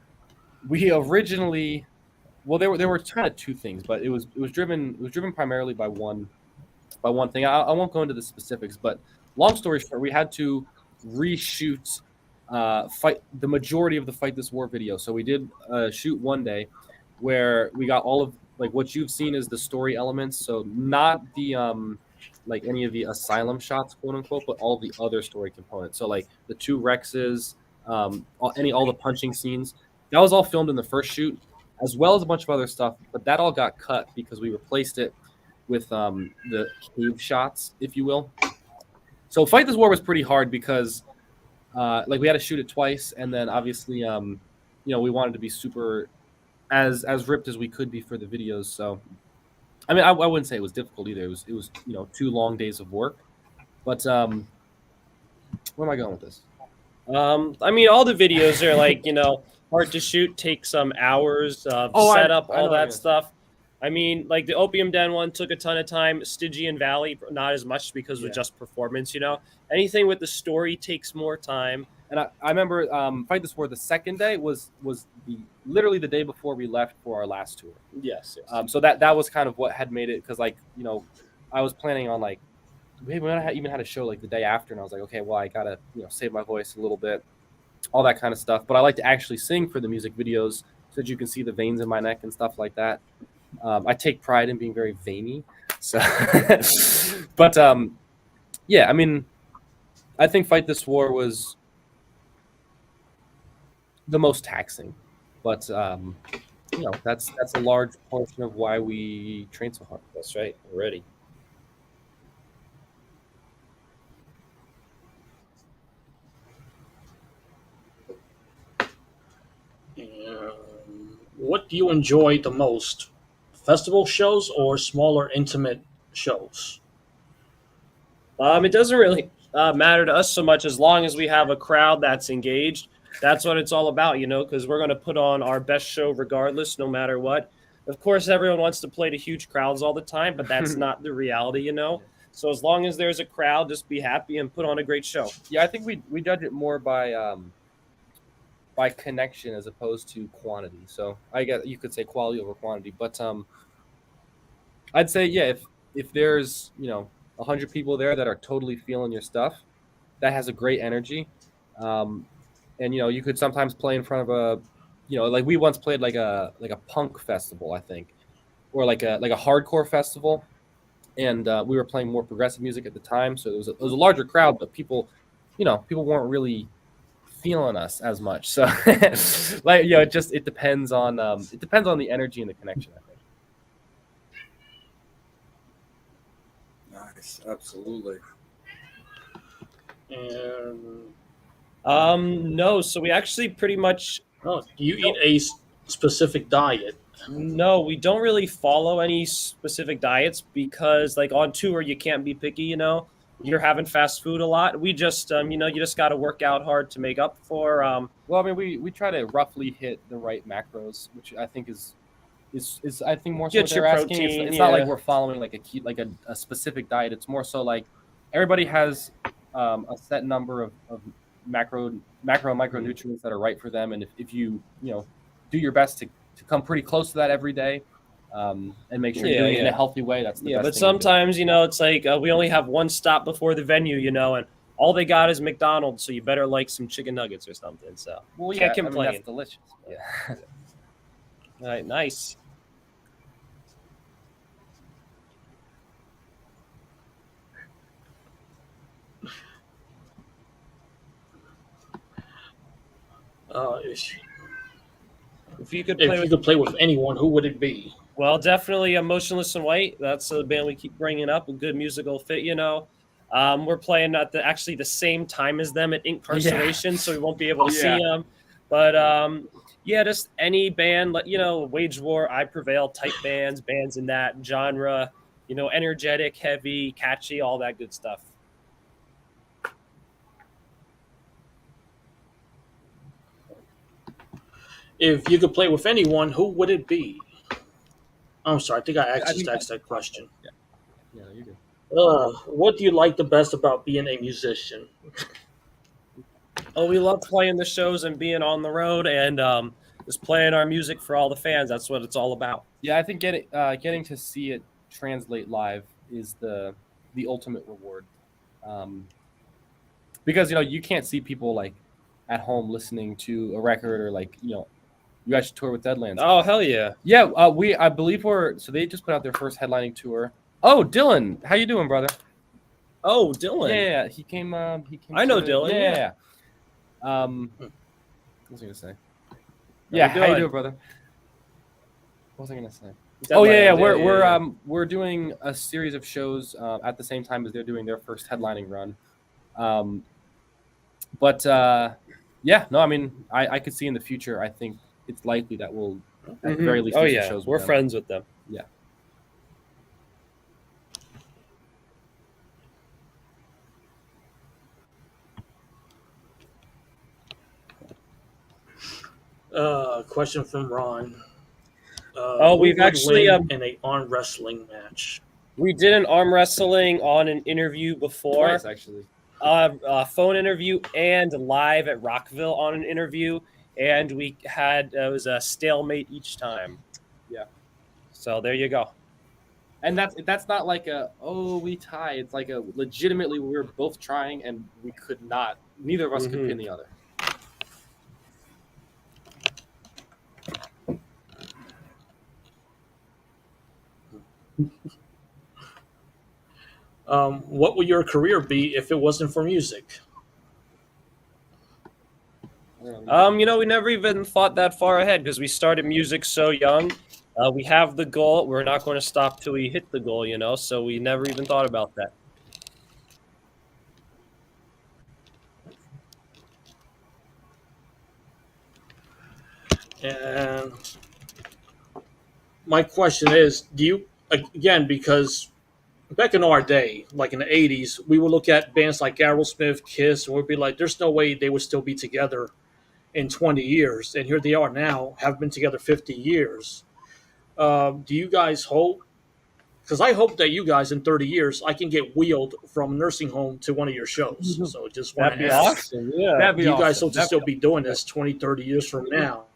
we originally, well, there were kind of two things, but it was driven primarily by one thing. I won't go into the specifics, but long story short, we had to reshoot the majority of the Fight This War video. So we did shoot one day where we got all of like what you've seen is the story elements, so not the like any of the asylum shots, quote unquote, but all the other story components. So like the two Rexes, all the punching scenes, that was all filmed in the first shoot, as well as a bunch of other stuff. But that all got cut because we replaced it with the cave shots, if you will. So Fight This War was pretty hard because like we had to shoot it twice, and then obviously we wanted to be super as ripped as we could be for the videos. So I mean, I wouldn't say it was difficult either. It was 2 long days of work. But where am I going with this? I mean, all the videos are like hard to shoot, take some hours of setup, all that stuff. I mean, like the Opium Den one took a ton of time. Stygian Valley, not as much because of just performance. Anything with the story takes more time. And I remember Fight This War, the second day was literally the day before we left for our last tour. Yes. So that was kind of what had made it, because I was planning on like, we even had a show like the day after, and I was like, okay, well, I gotta save my voice a little bit, all that kind of stuff. But I like to actually sing for the music videos so that you can see the veins in my neck and stuff like that. I take pride in being very veiny. So, but yeah, I mean, I think Fight This War was the most taxing, but that's a large portion of why we train so hard. That's right. Already. What do you enjoy the most? Festival shows or smaller, intimate shows? It doesn't really matter to us so much as long as we have a crowd that's engaged. That's what it's all about, because we're going to put on our best show regardless, no matter what. Of course, everyone wants to play to huge crowds all the time, but that's not the reality, So as long as there's a crowd, just be happy and put on a great show. Yeah, I think we judge it more by connection as opposed to quantity. So I guess you could say quality over quantity, but I'd say if there's 100 people there that are totally feeling your stuff, that has a great energy. And you could sometimes play in front of like we once played like a punk festival, I think, or like a hardcore festival, and we were playing more progressive music at the time, so it was a larger crowd, but people weren't really feeling us as much. So like it depends on the energy and the connection, I think. Nice, absolutely. No, so we actually pretty much do you eat a specific diet? No, we don't really follow any specific diets because like on tour you can't be picky, you're having fast food a lot. We just, you just got to work out hard to make up for. Well, I mean, we try to roughly hit the right macros, which I think is I think more so Get what your they're asking. protein, It's not like yeah. we're following like a specific diet. It's more so like everybody has a set number of macro and micronutrients that are right for them, and if you do your best to come pretty close to that every day, and make sure you're doing it in a healthy way. That's the best but thing sometimes it's like we only have one stop before the venue, and all they got is McDonald's, so you better like some chicken nuggets or something. So well, can't I mean, complain. that's delicious. Yeah. All right, nice. If you could play with anyone, who would it be? Well, definitely Motionless in White. That's the band we keep bringing up. A good musical fit, We're playing at the same time as them at Incarceration, so we won't be able to see them. But just any band, Wage War, I Prevail type bands in that genre, energetic, heavy, catchy, all that good stuff. If you could play with anyone, who would it be? I'm sorry, I think I asked that question. Yeah, you do. What do you like the best about being a musician? Oh, we love playing the shows and being on the road and just playing our music for all the fans. That's what it's all about. Yeah, I think getting to see it translate live is the ultimate reward, because you can't see people like at home listening to a record or you guys should tour with Deadlands. Oh, hell yeah. Yeah, I believe they just put out their first headlining tour. Oh, Dylan, how you doing, brother? Oh, Dylan. Yeah, he came. I know Dylan. Yeah. What was I gonna say? Yeah, how you doing, brother? What was I gonna say? We're doing a series of shows at the same time as they're doing their first headlining run. I mean, I could see in the future. I think it's likely that we'll at the very least do some shows. We're friends with them. Yeah. Question from Ron. We've actually in an arm wrestling match. We did an arm wrestling on an interview before. Twice, actually. Phone interview and live at Rockville on an interview, and we had it was a stalemate each time. Yeah. So there you go. And that's not like we tie. It's like legitimately we were both trying and we could not. Neither of us could pin the other. What would your career be if it wasn't for music? We never even thought that far ahead because we started music so young. We have the goal. We're not going to stop till we hit the goal, so we never even thought about that. And my question is, do you, again, because back in our day, like in the 80s, we would look at bands like Aerosmith, Kiss, and we'd be like, there's no way they would still be together in 20 years. And here they are now, have been together 50 years. Do you guys hope? Because I hope that you guys in 30 years, I can get wheeled from a nursing home to one of your shows. So just want That'd be to ask, awesome. Yeah. That'd be do you guys awesome. hope to still be doing this 20, 30 years from now?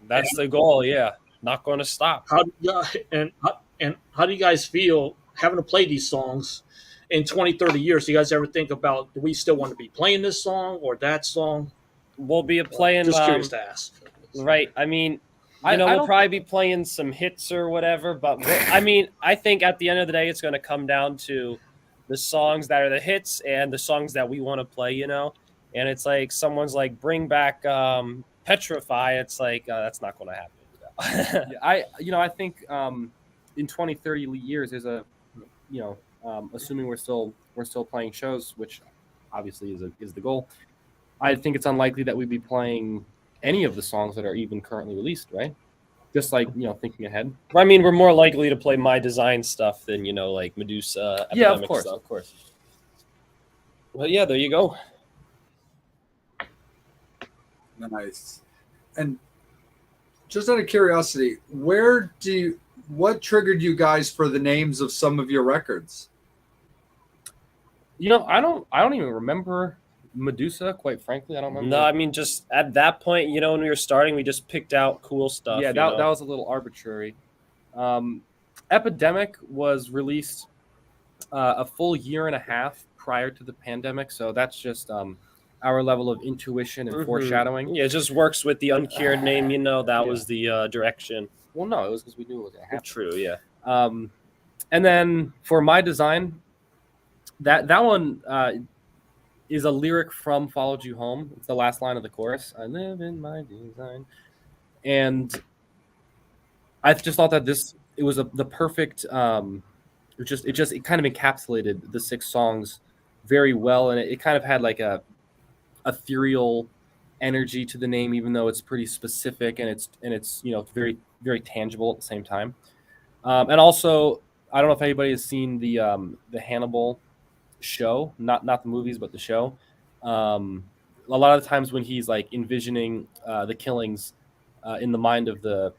That's the goal. Yeah. Not going to stop. How do you guys feel having to play these songs in 20, 30 years? Do you guys ever think about, do we still want to be playing this song or that song? We'll be playing. Just curious to ask. Right. I mean, we'll probably be playing some hits or whatever. But I think at the end of the day, it's going to come down to the songs that are the hits and the songs that we want to play. And it's like someone's like, bring back Petrify. It's like that's not going to happen. I think in 20, 30 years, there's assuming we're still playing shows, which obviously is the goal. I think it's unlikely that we'd be playing any of the songs that are even currently released, right? Just like, thinking ahead. I mean, we're more likely to play My Design stuff than, like Medusa. Yeah, of course. Stuff. Of course. But yeah, there you go. Nice. And just out of curiosity, what triggered you guys for the names of some of your records? You know, I don't even remember Medusa. Quite frankly, I don't remember. No, I mean, just at that point, when we were starting, we just picked out cool stuff. Yeah, that was a little arbitrary. Epidemic was released a full year and a half prior to the pandemic, so that's just our level of intuition and foreshadowing. Yeah, it just works with the Uncured name. That was the direction. Well, no, it was because we knew it was going to happen. True, yeah. And then for my design, that one is a lyric from "Followed You Home." It's the last line of the chorus. I live in my design, and I just thought that it was the perfect. It kind of encapsulated the 6 songs very well, and it kind of had like a ethereal energy to the name, even though it's pretty specific and it's very, very tangible at the same time. And also, I don't know if anybody has seen the Hannibal show, not the movies, but the show. A lot of the times when he's like envisioning the killings in the mind of the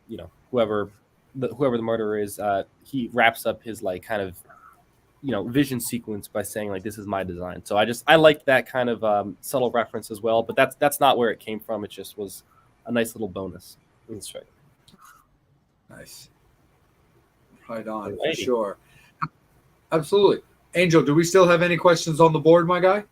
whoever the murderer is, he wraps up his like kind of vision sequence by saying like, this is my design. So I liked that kind of subtle reference as well, but that's not where it came from. It just was a nice little bonus. That's right. Nice. Right on, Alrighty. for sure. Absolutely. Angel, do we still have any questions on the board, my guy?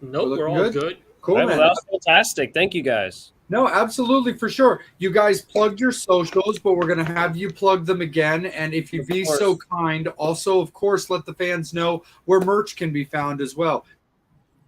Nope, we're all good? good. Cool, All right, man. well, that was fantastic. Thank you, guys. No, absolutely, for sure. You guys plugged your socials, but we're going to have you plug them again. And if you'd be so kind, also, of course, let the fans know where merch can be found as well.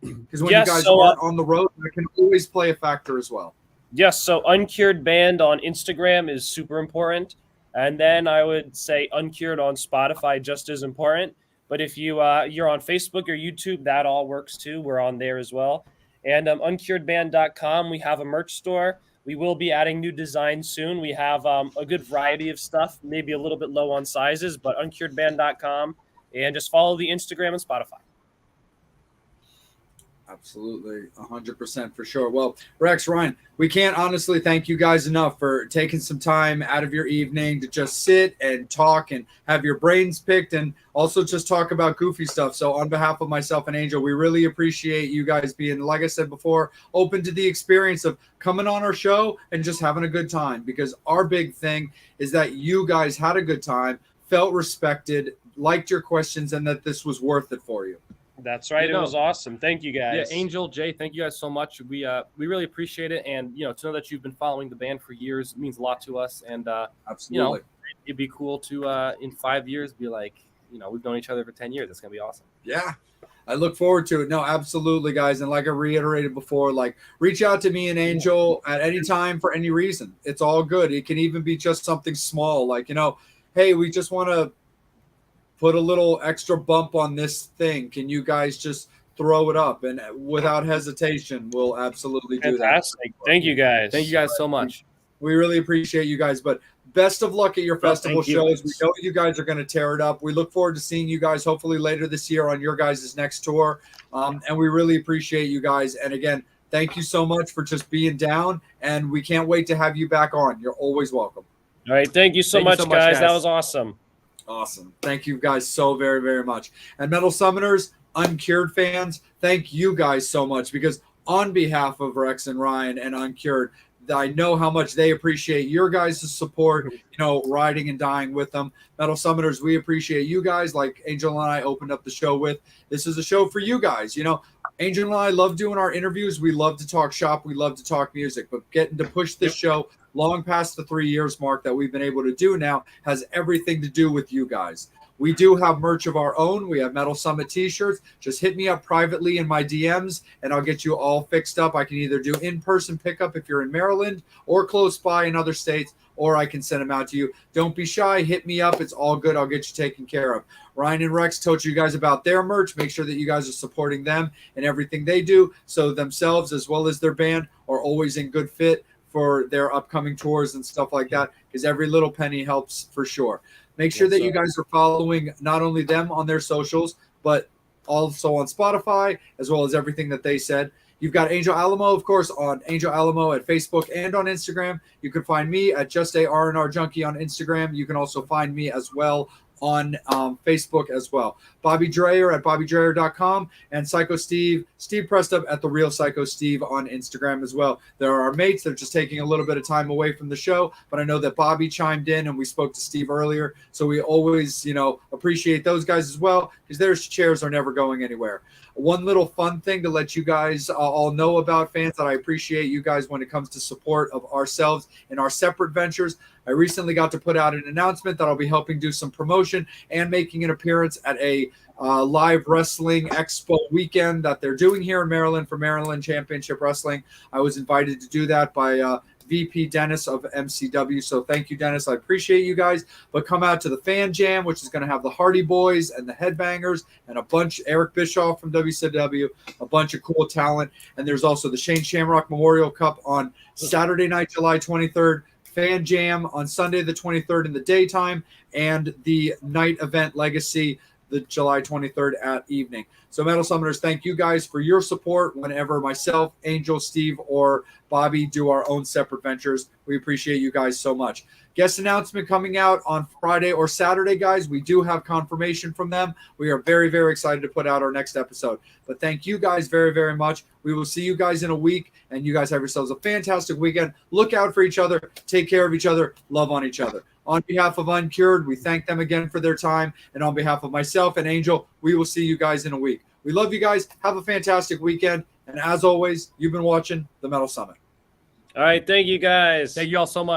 Because when you guys aren't on the road, that can always play a factor as well. Yes, so Uncured Band on Instagram is super important. And then I would say Uncured on Spotify, just as important. But if you're on Facebook or YouTube, that all works too. We're on there as well. And uncuredband.com, we have a merch store. We will be adding new designs soon. We have a good variety of stuff, maybe a little bit low on sizes, but uncuredband.com. And just follow the Instagram and Spotify. Absolutely, 100% for sure. Well, Rex, Ryan, we can't honestly thank you guys enough for taking some time out of your evening to just sit and talk and have your brains picked and also just talk about goofy stuff. So on behalf of myself and Angel, we really appreciate you guys being, like I said before, open to the experience of coming on our show and just having a good time, because our big thing is that you guys had a good time, felt respected, liked your questions, and that this was worth it for you. That's right. It was awesome. Thank you, guys. Yeah, Angel, Jay, thank you guys so much. We really appreciate it, and to know that you've been following the band for years means a lot to us. And absolutely, it'd be cool to in 5 years be like, we've known each other for 10 years. It's gonna be awesome. Yeah, I look forward to it. No, absolutely, guys. And like I reiterated before, like reach out to me and Angel at any time for any reason. It's all good. It can even be just something small, like hey, we just want to put a little extra bump on this thing. Can you guys just throw it up? And without hesitation, we'll absolutely do that. Fantastic. Thank you, guys. Thank you guys so much. We really appreciate you guys. But best of luck at your festival shows. We know you guys are going to tear it up. We look forward to seeing you guys hopefully later this year on your guys' next tour. And we really appreciate you guys. And again, thank you so much for just being down. And we can't wait to have you back on. You're always welcome. All right. Thank you so much, guys. That was awesome. Awesome. Thank you guys so very, very much. And Metal Summoners, Uncured fans, thank you guys so much, because on behalf of Rex and Ryan and Uncured, I know how much they appreciate your guys' support, riding and dying with them. Metal Summoners, we appreciate you guys, like Angel and I opened up the show with. This is a show for you guys. Angel and I love doing our interviews. We love to talk shop. We love to talk music. But getting to push this show long past the 3 years mark that we've been able to do now has everything to do with you guys. We do have merch of our own. We have Metal Summit t-shirts. Just hit me up privately in my DMs, and I'll get you all fixed up. I can either do in-person pickup if you're in Maryland or close by in other states, or I can send them out to you. Don't be shy. Hit me up. It's all good. I'll get you taken care of. Ryan and Rex told you guys about their merch. Make sure that you guys are supporting them and everything they do, so themselves as well as their band are always in good fit for their upcoming tours and stuff like that, because every little penny helps for sure. Make sure that you guys are following not only them on their socials, but also on Spotify, as well as everything that they said. You've got Angel Alamo, of course, on Angel Alamo at Facebook and on Instagram. You can find me at Just a R&R Junkie on Instagram. You can also find me as well on Facebook as well. Bobby Dreyer at BobbyDreyer.com, and Psycho Steve Prestup at The Real Psycho Steve on Instagram as well. There are our mates that are just taking a little bit of time away from the show, but I know that Bobby chimed in and we spoke to Steve earlier, so we always, appreciate those guys as well, because their chairs are never going anywhere. One little fun thing to let you guys all know about, fans, that I appreciate you guys when it comes to support of ourselves in our separate ventures. I recently got to put out an announcement that I'll be helping do some promotion and making an appearance at a live wrestling expo weekend that they're doing here in Maryland for Maryland Championship Wrestling. I was invited to do that by VP Dennis of MCW. So thank you, Dennis. I appreciate you guys. But come out to the Fan Jam, which is going to have the Hardy Boys and the Headbangers and a bunch, Eric Bischoff from WCW, a bunch of cool talent. And there's also the Shane Shamrock Memorial Cup on Saturday night, July 23rd. Fan Jam on Sunday the 23rd in the daytime, and the night event Legacy the July 23rd at evening. So Metal Summoners, thank you guys for your support whenever myself, Angel, Steve, or Bobby do our own separate ventures. We appreciate you guys so much. Guest announcement coming out on Friday or Saturday, guys. We do have confirmation from them. We are very, very excited to put out our next episode. But thank you guys very, very much. We will see you guys in a week, and you guys have yourselves a fantastic weekend. Look out for each other. Take care of each other. Love on each other. On behalf of Uncured, we thank them again for their time. And on behalf of myself and Angel, we will see you guys in a week. We love you guys. Have a fantastic weekend. And as always, you've been watching The Metal Summit. All right. Thank you, guys. Thank you all so much.